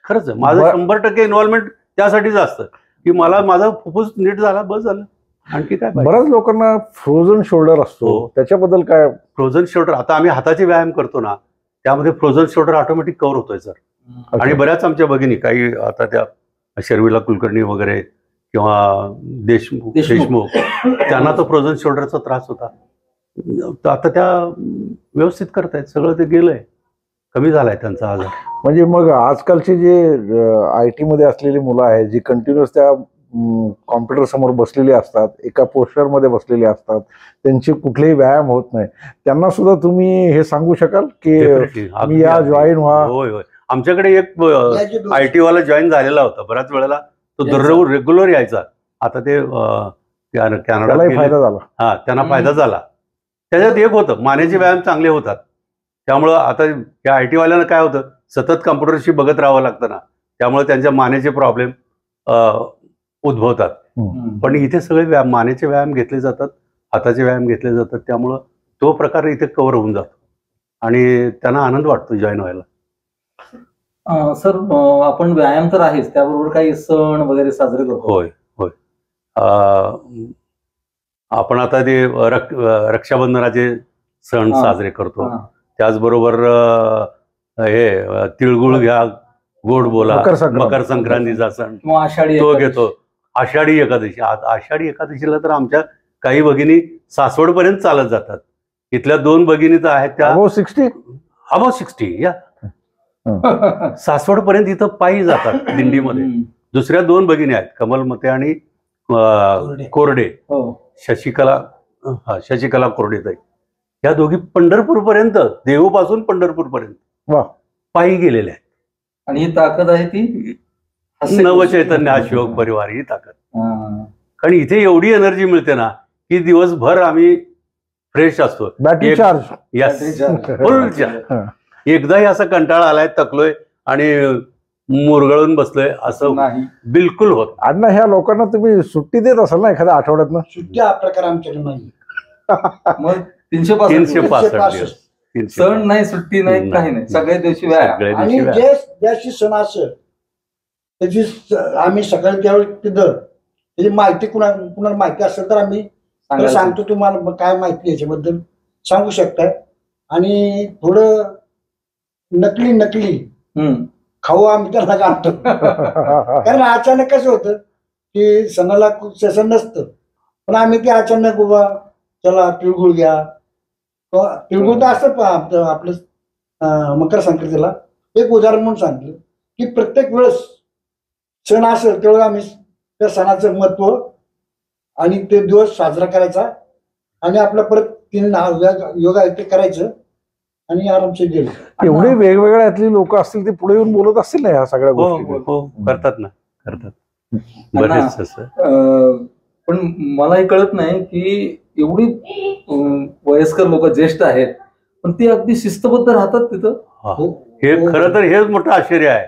खरंच आहे. माझं 100% इन्व्हॉल्वमेंट त्यासाठीच असतं की मला माझा फुफ्फुस नीट झाला, बस झालं. आणखी काय? बऱ्याच लोकांना फ्रोझन शोल्डर असतो, त्याच्याबद्दल काय? फ्रोझन शोल्डर, आता आम्ही हाताचे व्यायाम करतो ना, त्यामध्ये फ्रोझन शोल्डर ऑटोमॅटिक कव्हर होतोय सर. आणि बऱ्याच आमच्या भगिनी, काही आता त्या शर्मिला कुलकर्णी वगैरे किंवा देशमुख, त्यांना तो फ्रोझन शोल्डरचा त्रास होता. आता त्या व्यवस्थित करतायत, सगळं ते गेलंय, कमी झालाय त्यांचा आजार. म्हणजे मग आजकालची जे IT मध्ये असलेली मुलं आहेत, जी कंटिन्युअस त्या कॉम्प्युटर समोर बसलेली असतात, एका पोस्टर मध्ये बसलेली असतात, त्यांचे कुठलेही व्यायाम होत नाही, त्यांना सुद्धा तुम्ही हे सांगू शकाल की या जॉईन व्हा? होय होय. आमच्याकडे एक IT वाला जॉईन झालेला होता. बऱ्याच वेळेला तो दररोज रेग्युलर यायचा. आता ते कॅनडा फायदा झाला. त्यांना फायदा झाला. त्याच्यात एक होतं, मानेचे व्यायाम चांगले होतात. त्यामुळं आता या IT वाल्यांना काय होतं, सतत कम्प्युटरशी बघत राहावं लागतं ना, त्यामुळे त्यांच्या मानेचे प्रॉब्लेम उद्भवतात. पण इथे सगळे व्यायाम, मानेचे व्यायाम घेतले जातात, हाताचे व्यायाम घेतले जातात. त्यामुळं तो प्रकार इथे कव्हर होऊन जातो आणि त्यांना आनंद वाटतो जॉईन व्हायला. सर, आपण व्यायाम तर आहेच, त्याबरोबर काही सण वगैरे साजरे करतो. होय होय. आपण आता ते रक्षाबंधनाचे सण साजरे करतो. त्याचबरोबर हे तिळगुळ घ्या, गोड बोला, मकर संक्रांतीचा सण तो घेतो. आषाढी एकादशी, आषाढी एकादशीला तर आमच्या काही भगिनी सासवड पर्यंत चालत जातात. इथल्या 2 भगिनी तर आहेत त्या अबव 60 या सासवड पर्यंत इथं पायी जातात दिंडीमध्ये. दुसऱ्या 2 भगिनी आहेत, कमलमते आणि कोरडे, शशिकला कोरडेताई. या दोघी पंढरपूर पर्यंत, देहूपासून पंढरपूर पर्यंत पायी गेलेल्या आहेत. आणि ही ताकद आहे ती नवचैतन्य हा शिवक परिवार, ही ताकद. कारण इथे एवढी एनर्जी मिळते ना की दिवसभर आम्ही फ्रेश असतो. बॅटरी चार्ज, फुल चार्ज. एकदाही असा कंटाळा आलाय, थकलोय आणि मुरगळून बसलोय असं बिलकुल होत. अण्णा, ह्या लोकांना तुम्ही सुट्टी देत असाल ना एखाद्या आठवड्यात? सुट्टी हा प्रकार आमच्याकडे नाही. मग 365 सण नाही, सुट्टी नाही, काही नाही, सगळ्या दिवशी व्यायाम. आणि ज्याशी सण असेल त्याची आम्ही सकाळी त्यावेळी तिथं त्याची माहिती कुणाला माहिती असेल तर आम्ही सांगतो. तुम्हाला काय माहिती याच्याबद्दल सांगू शकताय. आणि थोडं नकली खाऊ आम्ही त्याला काढतो. कारण अचानक कसं होतं की सणाला सेशन नसतं, पण आम्ही ते अचानक उभा चला तिळगुळ घ्या. तिळगुळ तर असतं आपलं मकर संक्रांतीला. एक उदाहरण म्हणून सांगितलं की प्रत्येक वेळेस सण असेल तेव्हा आम्ही त्या सणाचं महत्व आणि ते दिवस साजरा करायचा आणि आपलं परत 3 योगा ते करायचं आणि आरामशीर गेलं. एवढे वेगवेगळ्या यातली लोक असतील, ते पुढे येऊन बोलत असतील ना ह्या सगळ्या गोष्टी? करतात ना, करतात बरेच असं. पण मला हे कळत नाही की एवढी वयस्कर लोक ज्येष्ठ आहेत पण ते अगदी शिस्तबद्ध राहतात तिथं. हे खरं तर हेच मोठं आश्चर्य आहे.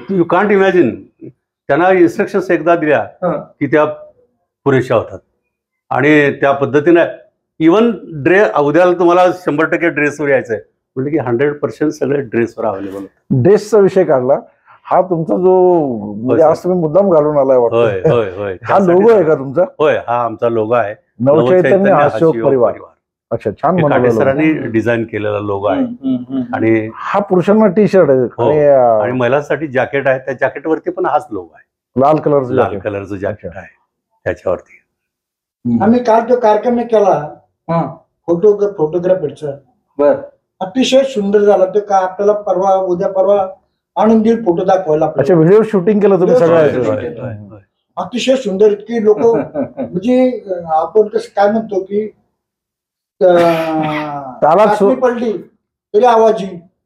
You can't imagine. त्यांना इन्स्ट्रक्शन्स एकदा दिल्या की त्या पुरेशा होतात आणि त्या पद्धतीने इवन उद्याला तुम्हाला 100% ड्रेसवर यायचंय म्हणजे की 100% सगळे ड्रेसवर अवेलेबल. ड्रेसचा विषय काढला, हा तुमचा जो म्हणजे आज तुम्ही मुद्दाम घालून आलाय वाटतं. होय. हा लोगो आहे का तुमचा? होय, हा आमचा लोगो आहे, नवचैतन्य हा शिवक परिवार. अच्छा, छान काटे सरांनी डिझाइन केलेला लोगो आहे. आणि हा पुरुषांना टी शर्ट आहे आणि महिलांसाठी जॅकेट आहे. त्या जॅकेटवरती पण हाच लोगो आहे, लाल कलरचं जॅकेट आहे त्याच्यावरती. आम्ही काल तो कार्यक्रम केला फोटोग्राफीचा. अतिशय सुंदर झाला तो. का आपल्याला उद्या परवा आणून देईल फोटो दाखवायला. अच्छा, व्हिडिओ शूटिंग केलं तुम्ही सगळं? अतिशय सुंदर. इतकी लोक म्हणजे आपण कसं काय म्हणतो की पडली तरी आवाज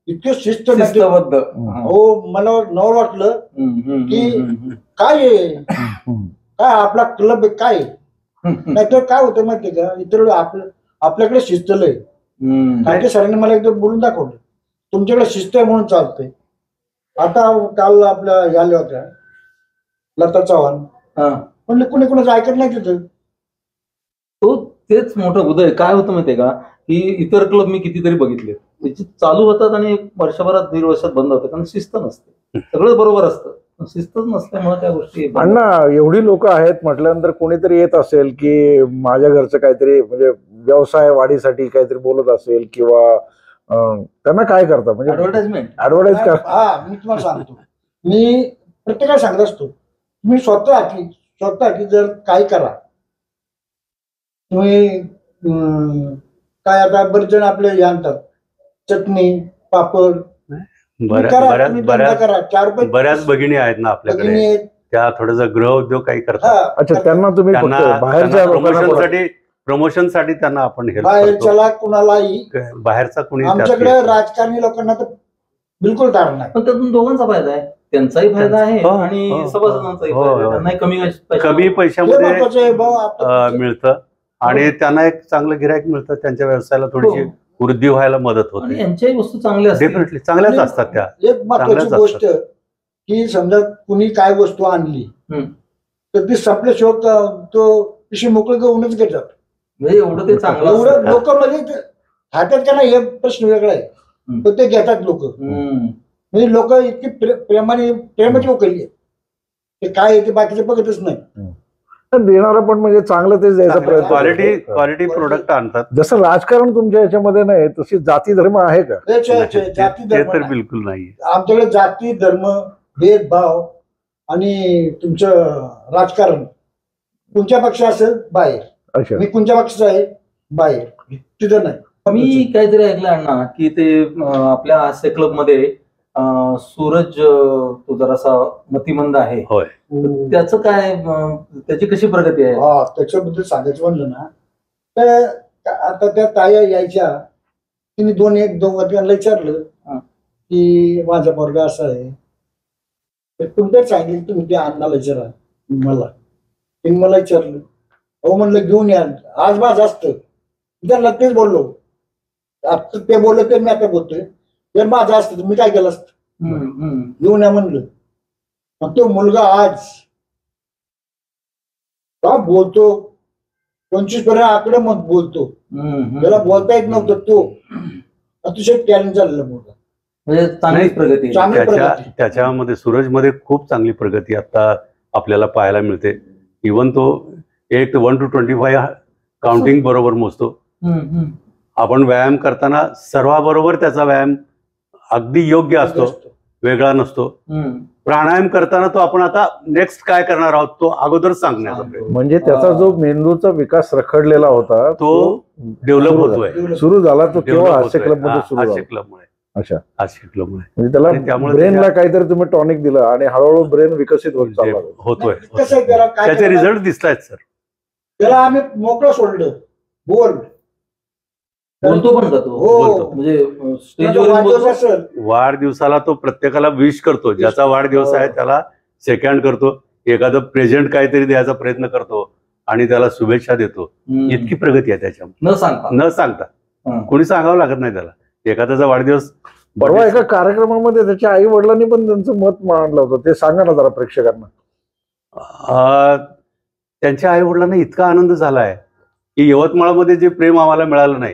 इतके शिस्तबद्ध. हो, मला नवल वाटलं की काय आपला क्लब काय. नाहीतर काय होतं माहितीये का, इतर आपल्याकडे शिस्त लय. काटे सरांनी मला एकदा बोलून दाखवलं तुमच्याकडे शिस्त आहे म्हणून चालतंय. आता काल आपल्या याल्या होत्या लता चव्हाण, म्हणलं कुणी ऐकत नाही तिथं. तो तेच मोठं उदय. काय होतं माहितीये का की इतर क्लब मी कितीतरी बघितले त्याची चालू होतात आणि वर्षभरात 1.5 वर्षात बंद होतात कारण शिस्त नसते. सगळं बरोबर असतं, शिस्तच नसल्यामुळे त्या गोष्टी. अण्णा, एवढी लोक आहेत म्हटल्यानंतर कोणीतरी येत असेल की माझ्या घरचं काहीतरी म्हणजे व्यवसाय वाढीसाठी काहीतरी बोलत असेल किंवा त्यांना काय करता म्हणजे ऍडव्हर्टाइज करता? हा, मी तुम्हाला सांगतो. मी प्रत्येकाला सांगत असतो तुम्ही स्वतः जर काय करा. तुम्ही काय आता बरेच जण आपले हे आणतात चटणी पापड, बऱ्याच भगिनी आहेत ना आपल्याकडे, त्या थोडासा गृह उद्योग काही करतात. अच्छा, त्यांना तुम्ही बाहेरच्या प्रमोशनसाठी त्यांना आपण हेल्प बाहेरच्याला कुणालाही बाहेरचा कुणी. आमच्याकडे राजकारणी लोकांना तर बिलकुल दार नाही. पण त्यातून दोघांचा फायदा आहे, त्यांचाही फायदा आहे आणि सभासदांचाही फायदा. त्यांनाही कमी पैशामध्ये मिळतं आणि त्यांना एक चांगलं गिराईक मिळतं, त्यांच्या व्यवसायाला थोडीशी वृद्धी व्हायला मदत होते. यांच्याही वस्तू चांगल्या असतात, डेफिनेटली चांगल्याच असतात त्या. एक महत्वाची गोष्ट की समजा कुणी काय वस्तू आणली तर ती संपल्याशिवाय तो पिशवी मोकळं घेऊनच घेतात. म्हणजे एवढं ते चांगलं एवढं लोक म्हणजे हातात का नाही हे प्रश्न वेगळा आहे, पण ते घेतात लोक. म्हणजे लोक इतकी प्रेमाची उकळली ते काय आहे ते बाकीचे बघतच नाही. देणारा पण म्हणजे चांगलं तेच द्यायचा प्रयत्न, क्वालिटी प्रोडक्ट आणतात. जसं राजकारण तुमच्या याच्यामध्ये नाही तशी जाती धर्म आहे का? जाती धर्म तर बिलकुल नाही. आमच्याकडे जाती धर्म भेदभाव आणि तुमचं राजकारण कोणत्या पक्ष असेल बाहेर, मी कोणत्या पक्षाचा आहे बाहेर, तिथं नाही. मी काहीतरी ऐकलं अण्णा की ते आपल्या हास्य क्लब मध्ये सूरज तो जरासा मतिमंद आहे. होय. त्याचं काय, त्याची कशी प्रगती आहे? त्याच्याबद्दल सांगायचं म्हणलं ना तर आता त्या ताया यायच्या, तिने दोन वर्गांना विचारलं की माझा पोरगा असा आहे, तर तुमच्याच सांगितलं तुम्ही त्या अण्णाला विचारा. मला विचारलं, हो म्हणलं घेऊन या, आज माझं असतं त्यांना तेच बोललो. आता ते बोललो तर मी आता बोलतोय, जर माझं असतं मी काय केलं असतं, घेऊन या म्हणलं. मग तो मुलगा आज का बोलतो 25 पर्यंत आकडे मग बोलतो, त्याला बोलता येत नव्हतं, तो अतिशय टॅलेंट झालेला मुलगा. म्हणजे चांगली प्रगती, त्याच्यामध्ये सूरजमध्ये खूप चांगली प्रगती आता आपल्याला पाहायला मिळते. इव्हन तो 1 to 25 काउंटिंग बरोबर मोजतो. आपण व्यायाम करताना सर्वाबरोबर त्याचा व्यायाम अगदी योग्य असतो, वेगळा नसतो. प्राणायाम करताना तो आपण आता नेक्स्ट काय करणार आहोत तो अगोदर सांगण्याचा प्रयत्न, म्हणजे त्याचा जो मेंदूचा विकास रखडलेला होता तो डेव्हलप होतोय, सुरू झाला तो केवळ हास्य क्लब मध्ये सुरू झाला. हास्य क्लबमुळे. अच्छा, हास्य क्लबमुळे म्हणजे त्याला ब्रेनला काहीतरी तुम्ही टॉनिक दिलं आणि हळूहळू ब्रेन विकसित होत चालला होतोय. कसं आहे त्याचे रिझल्ट दिसतायत सर. त्याला आम्ही मोकळं सोडलं, बोलतो पण जातो. म्हणजे स्टेजवर वाढदिवसाला तो प्रत्येकाला विश करतो, ज्याचा वाढदिवस आहे त्याला सेकंड करतो, एखादं प्रेझेंट काहीतरी द्यायचा प्रयत्न करतो आणि त्याला शुभेच्छा देतो. इतकी प्रगती आहे त्याच्यामध्ये न सांगता. कोणी सांगावं लागत नाही त्याला. एखाद्याचा वाढदिवस, परवा एका कार्यक्रमामध्ये त्याच्या आई वडिलांनी पण त्यांचं मत मांडलं होतं, ते सांगा ना जरा प्रेक्षकांना. त्यांच्या आई वडिलांना इतका आनंद झालाय की यवतमाळमध्ये जे प्रेम आम्हाला मिळालं नाही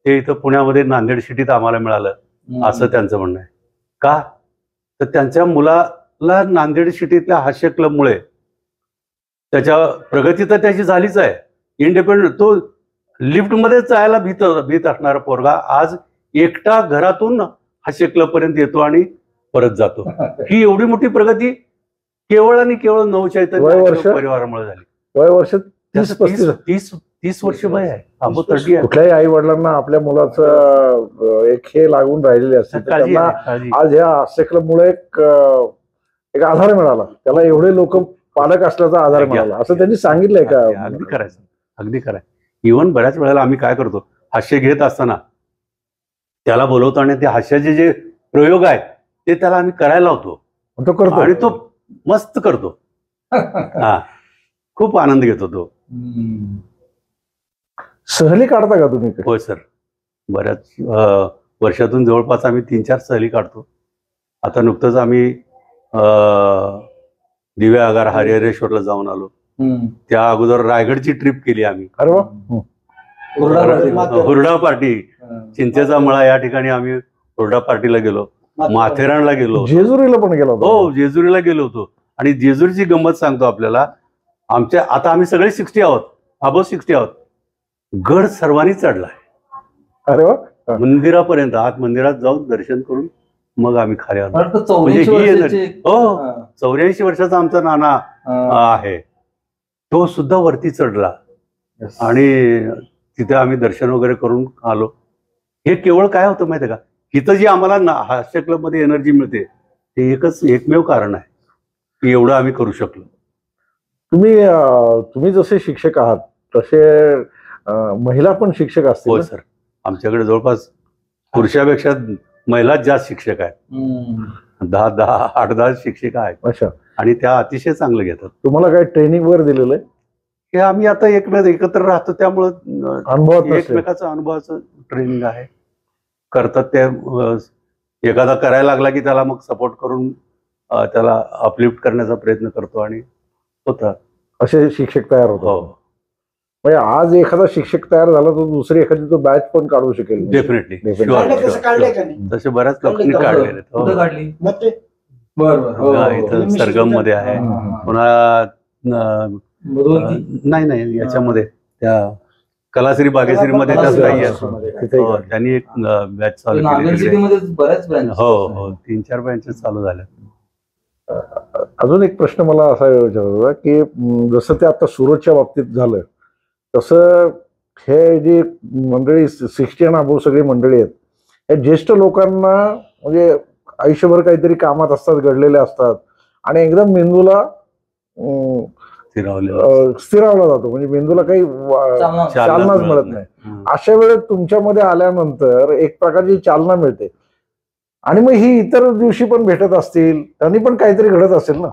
ते इथं पुण्यामध्ये नांदेड सिटीत आम्हाला मिळालं, असं त्यांचं म्हणणं आहे. का तर त्यांच्या मुलाला नांदेड सिटीतल्या हास्य क्लबमुळे त्याच्या प्रगती तर त्याची झालीच आहे. इंडिपेंडंट, तो लिफ्टमध्ये जायला भीत असणारा पोरगा आज एकटा घरातून हास्य क्लब पर्यंत येतो आणि परत जातो. ही एवढी मोठी प्रगती केवळ आणि केवळ नवचैतन्य परिवारामुळे झाली. वय वर्ष 30 वर्ष वय आहे. कुठल्याही आई वडिलांना आपल्या मुलाचं एक हे लागून राहिलेले असते, आज ह्या हास्य क्लब मुळे एक आधार मिळाला, त्याला एवढे लोक पालक असल्याचा आधार मिळाला असं त्यांनी सांगितलंय का? अगदी करायचं, अगदी करायचं. इव्हन बऱ्याच वेळेला आम्ही काय करतो, हास्य घेत असताना त्याला बोलवतो आणि ते हास्याचे जे प्रयोग आहेत ते त्याला आम्ही करायला लावतो, तो करतो आणि तो मस्त करतो. हा, खूप आनंद घेतो तो. सहली काढता का तुम्ही? होय सर, बऱ्याच वर्षातून जवळपास आम्ही 3-4 सहली काढतो. आता नुकतंच आम्ही दिव्या आगार हरिहरेश्वरला जाऊन आलो. त्या अगोदर रायगडची ट्रिप केली आम्ही. अरे वा. हुरडा पार्टी, चिंचेचा मळा या ठिकाणी आम्ही हुरडा पार्टीला गेलो. माथेरानला गेलो, जेजुरीला पण गेलो. हो, जेजुरीला गेलो होतो. आणि जेजुरीची गंमत सांगतो आपल्याला. आता आम्ही सगळे 60 आहोत, अबो 60 आहोत. गड सर्वांनी चढलाय. अरे वा. मंदिरापर्यंत, आत मंदिरात जाऊन दर्शन करून मग आम्ही खाली आलो. हो, 84 वर्षाचा आमचा नाना आहे, तो सुद्धा वरती चढला आणि तिथे आम्ही दर्शन वगैरे करून आलो. हे केवळ काय होतं माहितीये का, इथं जी आम्हाला हास्य क्लब मध्ये एनर्जी मिळते ते एकमेव कारण आहे की एवढं आम्ही करू शकलो. तुम्ही जसे शिक्षक आहात तसे महिला पण शिक्षक असतील? हो सर, आमच्याकडे जवळपास पुरुषापेक्षा महिलाच जास्त शिक्षक आहेत. 8-10 शिक्षिका आहेत. अच्छा. आणि त्या अतिशय चांगलं घेतात. तुम्हाला काय ट्रेनिंग वगैरे दिलेलं आहे? हे आम्ही आता एकत्र राहतो त्यामुळं अनुभवात एकमेकाचं अनुभवाचं ट्रेनिंग आहे. करतात ते एखादा करायला लागला की त्याला मग सपोर्ट करून त्याला अपलिफ्ट करण्याचा प्रयत्न करतो आणि होता असे शिक्षक तयार होतो. म्हणजे आज एखादा शिक्षक तयार झाला तर दुसरी एखादी तो बॅच पण काढू शकेल. डेफिनेटली तसे बऱ्याच लोकांनी काढलेले. इथं सरगम मध्ये आहे, पुन्हा नाही याच्यामध्ये त्या कलाश्री बागेश्री मध्ये त्याच काही त्यांनी एक बॅच चालू केली. हो 3-4 बॅचेस चालू झाल्या. अजून एक प्रश्न मला असा विचारायचा की जसं ते आता सुरतच्या बाबतीत झालं तसं हे जी मंडळी 60 आणि अबोव सगळी मंडळी आहेत, या ज्येष्ठ लोकांना म्हणजे आयुष्यभर काहीतरी कामात असतात, घडलेले असतात आणि एकदम मेंदूला स्थिरावला जातो, म्हणजे मेंदूला काही चालनाच मिळत नाही. अशा वेळेस तुमच्यामध्ये आल्यानंतर एक प्रकारची चालना मिळते आणि मग ही इतर दिवशी पण भेटत असतील, त्यांनी पण काहीतरी घडत असेल ना.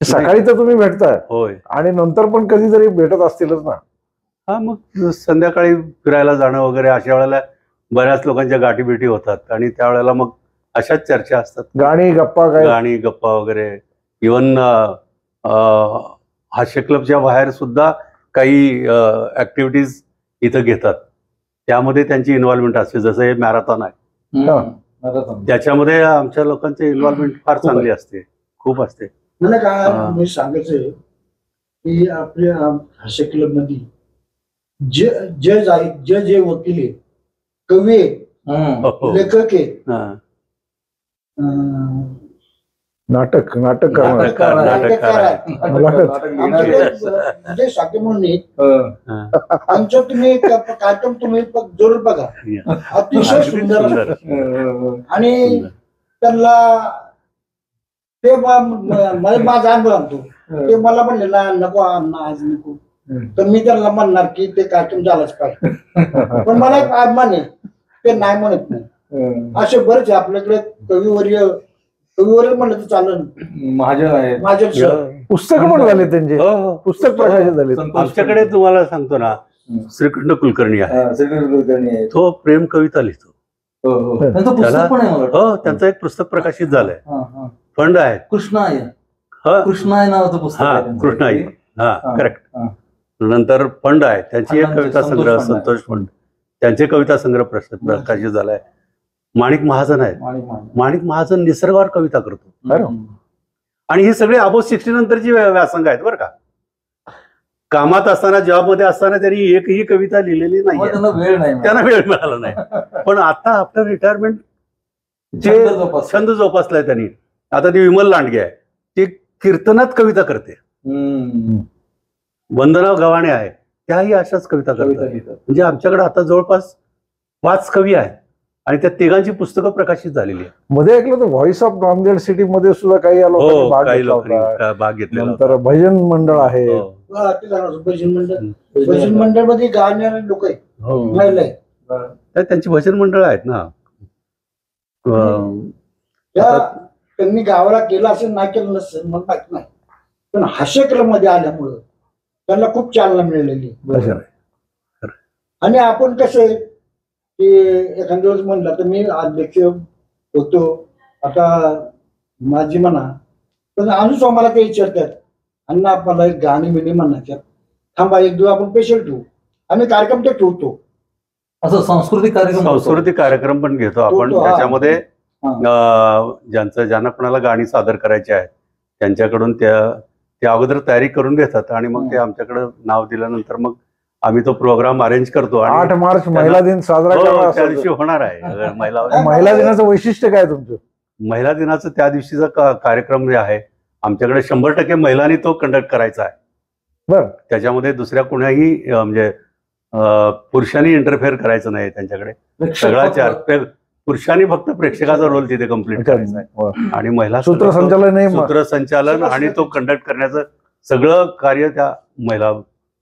सकाळी तर तुम्ही भेटताय होय आणि नंतर पण कधीतरी भेटत असतीलच ना. हा मग संध्याकाळी फिरायला जाणं वगैरे अशा वेळेला बऱ्याच लोकांच्या गाठीभेटी होतात आणि त्यावेळेला मग अशाच चर्चा असतात. गाणी गप्पा वगैरे. इव्हन हास्य क्लबच्या बाहेर सुद्धा काही ऍक्टिव्हिटीज इथं घेतात, त्यामध्ये त्यांची इन्व्हॉल्वमेंट असते. जसं हे मॅरेथॉन आहे त्याच्यामध्ये आमच्या लोकांची इन्व्हॉल्वमेंट फार चांगली असते, खूप असते. मला काय मी सांगायचंय की आपल्या हास्य क्लब मध्ये जज आहेत, जे वकील आहे, कवी आहे, लेखक आहे, नाटक जे शाखे म्हणून आमच्या तुम्ही कार्यक्रम तुम्ही जरूर बघा, अतिशय सुंदर. आणि त्यांना ते माझा अनुभव आणतो. ते मला म्हणले ना नको आज नको, तर मी त्यांना म्हणणार की ते कार्यक्रम झालाच पाहिजे. पण मला एक अभिमान आहे, ते नाही म्हणत नाही. असे बरेच आपल्याकडे कवीवर्य म्हणलं तर चालेल. महाजन पुस्तक पण झाले त्यांचे, पुस्तक प्रकाशित झाले. आमच्याकडे तुम्हाला सांगतो ना, श्रीकृष्ण कुलकर्णी आहे, तो प्रेम कविता लिहितो. त्यांचं एक पुस्तक प्रकाशित झालंय, फंड आहे कृष्णाय नावाचं पुस्तक. कृष्णाई, करेक्ट. नंतर फंड आहे, त्यांची एक कविता संग्रह, संतोष फंड, त्यांचे कविता संग्रह प्रकाशित झालाय. माणिक महाजन आहेत, माणिक महाजन निसर्गावर कविता करतो. आणि हे सगळे अबोव 60 नंतरची व्यासंग आहेत बरं का. कामात असताना, जॉबमध्ये असताना त्यांनी एकही कविता लिहिलेली नाही, त्यांना वेळ मिळाला नाही. पण आता आपलं रिटायरमेंट छंद जोपासलाय त्यांनी. आता ती विमल लांडगे आहे, ती कीर्तनात कविता करते. वंदना गव्हाणे आहे, त्याही अशाच कविता करतात. म्हणजे आमच्याकडे आता जवळपास 5 कवी आहेत आणि त्या तिघांची पुस्तकं प्रकाशित झालेली आहे. मध्ये ऐकलं तर व्हॉइस ऑफ नांदेड सिटी मध्ये सुद्धा काही भाग घेतला. नंतर भजन मंडळ आहे, भजन मंडळ मध्ये गाणारे लोक आहेत, त्यांची भजन मंडळ आहेत ना. त्यांनी गावाला केलं असेल, नाही केलं नसेल मला माहित नाही, पण हास्य क्लब मध्ये आल्यामुळं त्यांना खूप चालना मिळालेली. आणि आपण कसं की एखाद्या दिवस म्हणलं तर मी अध्यक्ष होतो, आता माझी म्हणा, पण अजून आम्हाला ते विचारतात अण्णा आपल्याला एक गाणी बिणी म्हणायच्यात, थांबा एक दिवस आपण पेशंट ठेवू, आम्ही कार्यक्रम ते ठेवतो. असं सांस्कृतिक कार्यक्रम पण घेतो आपण. त्याच्यामध्ये ज्यांना कोणाला गाणी सादर करायची आहेत त्यांच्याकडून त्या अगोदर तयारी करून घेतात आणि मग ते आमच्याकडे नाव दिल्यानंतर मग आम्ही तो प्रोग्राम अरेंज करतो. 8 मार्च महिला दिन साजरा त्या दिवशी होणार आहे. महिला दिनाचं वैशिष्ट्य काय तुमचं? महिला दिनाचं त्या दिवशीचा कार्यक्रम जे आहे आमच्याकडे 100% महिलांनी तो कंडक्ट करायचा आहे. बरं, त्याच्यामध्ये दुसऱ्या कुणाही म्हणजे पुरुषांनी इंटरफेअर करायचं नाही त्यांच्याकडे. सगळा पुरुषांनी फक्त प्रेक्षकाचा रोल तिथे कम्प्लीट करायचा आहे आणि महिला सूत्रसंचालन आणि तो कंडक्ट करण्याचं सगळं कार्य त्या महिला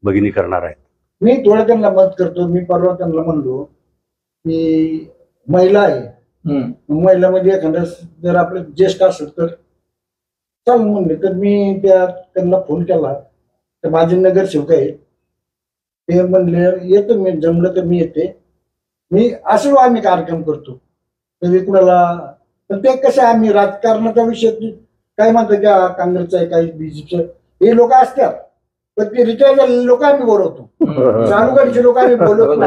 भगिनी करणार आहेत. मी थोडं त्यांना मदत करतो. मी परवा त्यांना म्हणलो की महिला आहे, महिलामध्ये एखाद्या जर आपले ज्येष्ठ असेल तर चाल म्हणले, तर मी त्यांना फोन केला तर माझे नगरसेवक आहेत, ते म्हणले येतो मी, जमलं तर मी येते, मी असं आम्ही कार्यक्रम करतो कधी कुणाला. पण ते कसं आम्ही राजकारणाचा विषय काय म्हणतो की काँग्रेसचं आहे काही बीजेपीचं, हे लोक असतात, पण ते रिटायर झालेले लोक आम्ही बोलवतो, चालू गाडीचे लोक आम्ही बोलवत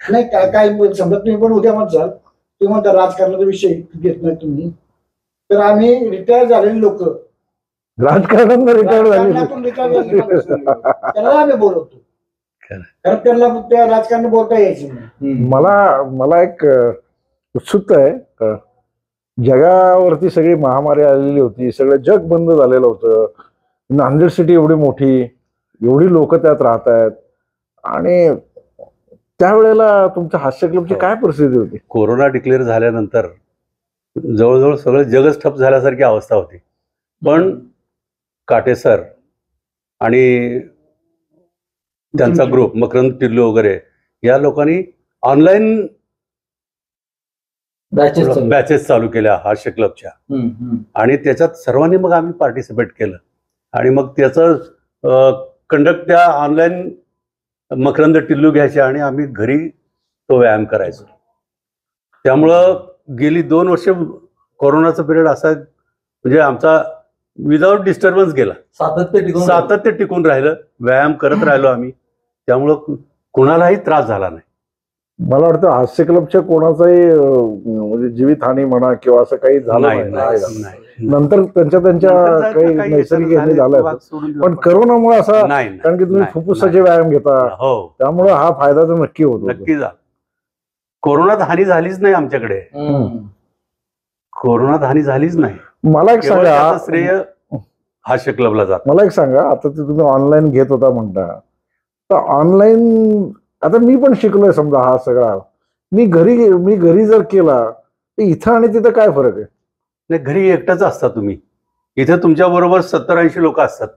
नाही. काय समजा तुम्ही पण उद्या म्हणसाल तुम्ही म्हणता राजकारणाचा विषय घेत नाही तुम्ही, तर आम्ही रिटायर झालेले लोक राजकारणात रिटायर झाले त्यांना आम्ही बोलवतो, कारण त्यांना त्या राजकारण बोलता यायचं नाही. मला एक उत्सुकता आहे. जगावरती सगळी महामारी आलेली होती, सगळं जग बंद झालेलं होतं, नांदेड सिटी एवढी मोठी, एवढी लोक त्यात राहत आहेत, आणि त्यावेळेला तुमच्या हास्य क्लबची काय परिस्थिती होती? कोरोना डिक्लेअर झाल्यानंतर जवळजवळ सगळं जगच ठप झाल्यासारखी अवस्था होती. पण काटे सर आणि त्यांचा ग्रुप मकरंद टिल्लू वगैरे या लोकांनी ऑनलाईन बॅचेस चालू केल्या हास्य क्लबच्या, आणि त्याच्यात सर्वांनी मग आम्ही पार्टिसिपेट केलं, आणि मग त्याचं कंडक्ट त्या ऑनलाईन मकरंद टिल्लू घ्यायचे आणि आम्ही घरी तो व्यायाम करायचो. त्यामुळं गेली 2 वर्ष कोरोनाचा पिरियड असा म्हणजे आमचा विदाऊट डिस्टर्बन्स गेला, सातत्य टिकून राहिलं, व्यायाम करत राहिलो आम्ही, त्यामुळं कुणालाही त्रास झाला नाही. मला वाटतं हास्य क्लबच्या कोणाचाही म्हणजे जीवितहानी म्हणा किंवा असं काही झालं नाही. नंतर त्यांच्या काही नैसर्गिक ह्याने झालं, पण करोनामुळे असं, कारण की तुम्ही फुफ्फुसाचे व्यायाम घेता, त्यामुळे हा फायदा तर नक्की होतो. नक्की झाला. कोरोनात हानी झालीच नाही आमच्याकडे, कोरोनात हानी झालीच नाही. मला एक सांगा, श्रेय हास्य क्लबला जात. मला एक सांगा, आता ते तुम्ही ऑनलाईन घेत होता म्हणता, तर ऑनलाईन आता मी पण शिकलोय समजा हा सगळा, मी घरी जर केला तर इथं आणि तिथं काय फरक आहे? नाही, घरी एकटाच असता तुम्ही, इथे तुमच्या बरोबर 70-80 लोक असतात,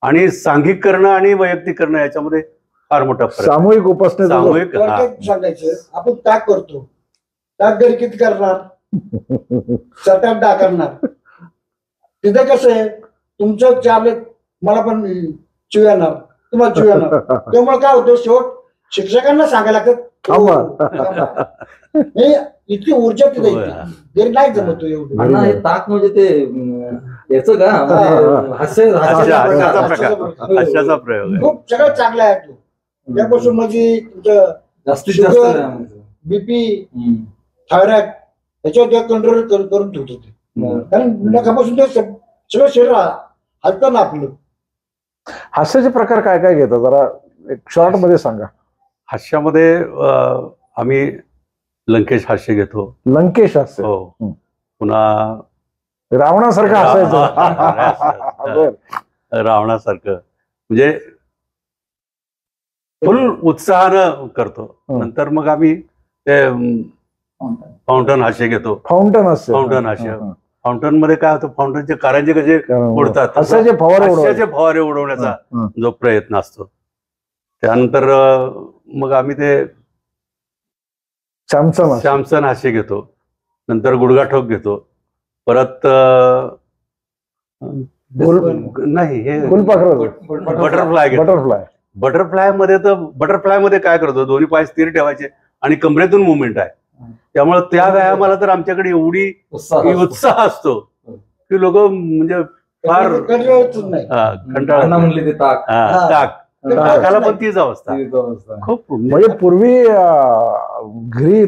आणि सांघिक करणं आणि वैयक्तिक करणं याच्यामध्ये फार मोठा फरक. सामूहिक उपासना सांगायचं, आपण ताक करतो, ताक घरी किती करणार? 7-8 डाग करणार. तिथे कसं आहे, तुमचं चालत मला पण चिव येणार, तुम्हाला चिव येणार, त्यामुळे काय होतं शेवट शिक्षकांना सांगायला लागतात, इतकी ऊर्जा तिथे घरी नाही जमत एवढं. ताक म्हणजे ते याचं का हास्याचा प्रयोग खूप सगळं चांगलं आहे तो. त्यापासून म्हणजे तुमचं जास्तीत जास्त बीपी, थायरॉइड त्याच्यावर कंट्रोल करून ठेवतो ते, कारण नखापासून ते सगळं शरीर हलतं ना आपलं. हास्याचे प्रकार काय काय घेतात जरा एक शॉर्ट मध्ये सांगा. हास्यामध्ये आम्ही लंकेश हास्य घेतो. लंकेश हास्य? हो. पुन्हा रावणासारखं हसायचं. रावणासारखं म्हणजे फुल उत्साहानं करतो. नंतर मग आम्ही ते फाउंटन हास्य घेतो. फाउंटन हास्य. फाउंटन मध्ये काय होतं, फाउंटनचे कारंजे कसे उडतात, हास्याचे फवारे उडवण्याचा जो प्रयत्न असतो. त्यानंतर मग आम्ही ते सॅमसन हास्य घेतो. नंतर गुडगाठोक घेतो. परत नाही हे बटरफ्लाय घेतो. बटरफ्लाय मध्ये काय करतो, दोन्ही पाय स्थिर ठेवायचे आणि कमरेतून मुवमेंट आहे. त्यामुळे त्या व्यायामाला तर आमच्याकडे एवढी उत्साह असतो की लोक म्हणजे फार कंटाळा म्हणले ते ताक ताकाला पण तीच अवस्था. खूप म्हणजे पूर्वी घरी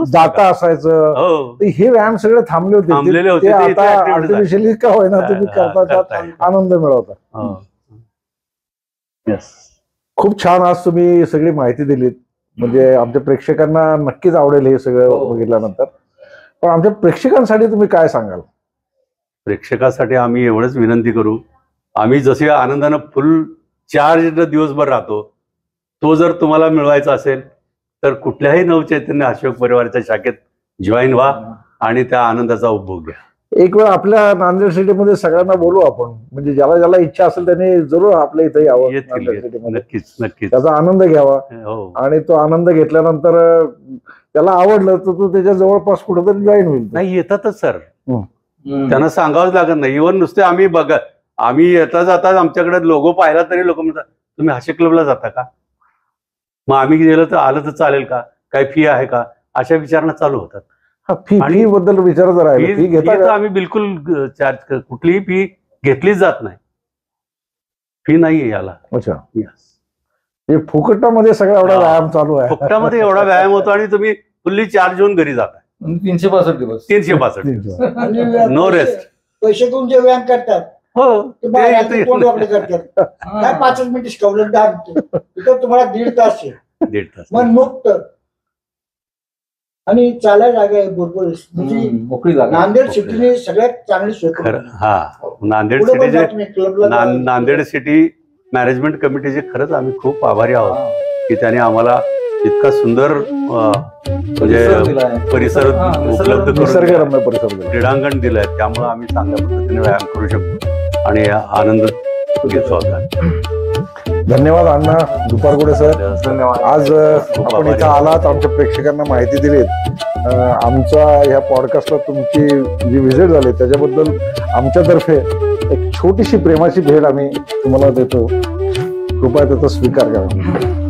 जाता असायचं, हे व्यायाम सगळे थांबले होते. आता आर्टिफिशियली का होईना तुम्ही करता, आनंद मिळवता. खूप छान आज तुम्ही सगळी माहिती दिलीत, म्हणजे आमच्या प्रेक्षकांना नक्कीच आवडेल हे सगळं बघितल्यानंतर. पण आमच्या प्रेक्षकांसाठी तुम्ही काय सांगाल? प्रेक्षकासाठी आम्ही एवढंच विनंती करू, आम्ही जसे आनंदानं फुल चार्ज दिवसभर राहतो, तो जर तुम्हाला मिळवायचा असेल तर कुठल्याही नवचैतन्य अशोक परिवाराच्या शाखेत जॉईन व्हा आणि त्या आनंदाचा उपभोग घ्या. एक वेळ आपल्या नांदेड सिटीमध्ये सगळ्यांना बोलू आपण, म्हणजे ज्याला ज्याला इच्छा असेल त्याने जरूर आपल्या इथे यावं, नक्कीच नक्कीच त्याचा आनंद घ्यावा. आणि तो आनंद घेतल्यानंतर त्याला आवडलं तर तो त्याच्या जवळपास कुठेतरी जॉईन होईल. नाही, येतातच सर, त्यांना सांगावंच लागत नाही. इव्हन नुसते आम्ही येता जाता आमच्याकडे लोगो पाहिला तरी लोक म्हणतात तुम्ही हास्य क्लबला जाता का, मग आम्ही गेलं तर आलं तर चालेल का, काय फी आहे का, अशा विचारणा चालू होतात. फी बद्दल विचारत राहिलं, फी घेता तर आम्ही बिलकुल चार्ज कुठलीही फी घेतलीच जात नाही, फी नाहीये याला. अच्छा, फुकटामध्ये सगळा एवढा व्यायाम चालू आहे, फुकटामध्ये एवढा व्यायाम होतो आणि तुम्ही फुल्ली चार्ज होऊन घरी जाता. 365 दिवस 365 नो रेस्ट. पैसे देऊन जे व्यायाम करतात हो तोंड वाकडे करतात, काय 5 मिनिट शिकवलं तिथं तुम्हाला 1.5 तास आहे, 1.5 तास मन मुक्त आणि चालायला जागा आहे भरपूर. म्हणजे मोकळी जागा. नांदेड सिटीने सगळ्यात चांगली सोय करून खरं. हा, नांदेड पुढे पण सिटीचे जात नाही क्लबला. नांदेड सिटी मॅनेजमेंट कमिटीचे खरंच आम्ही खूप आभारी आहोत की त्याने आम्हाला इतका सुंदर म्हणजे परिसर उपलब्ध करून निसर्गरम्य परिसर दिला. क्रीडांगण दिलंय, त्यामुळे आम्ही चांगल्या पद्धतीने व्यायाम करू शकतो आणि आनंद घेतो आता. धन्यवाद अण्णा दुपारगुडे सर, धन्यवाद. आज आपण इथं आलात, आमच्या प्रेक्षकांना माहिती दिलीत. आमच्या ह्या पॉडकास्टला तुमची जी व्हिजिट झाली त्याच्याबद्दल आमच्यातर्फे एक छोटीशी प्रेमाची भेट आम्ही तुम्हाला देतो, कृपया त्याचा स्वीकार करा.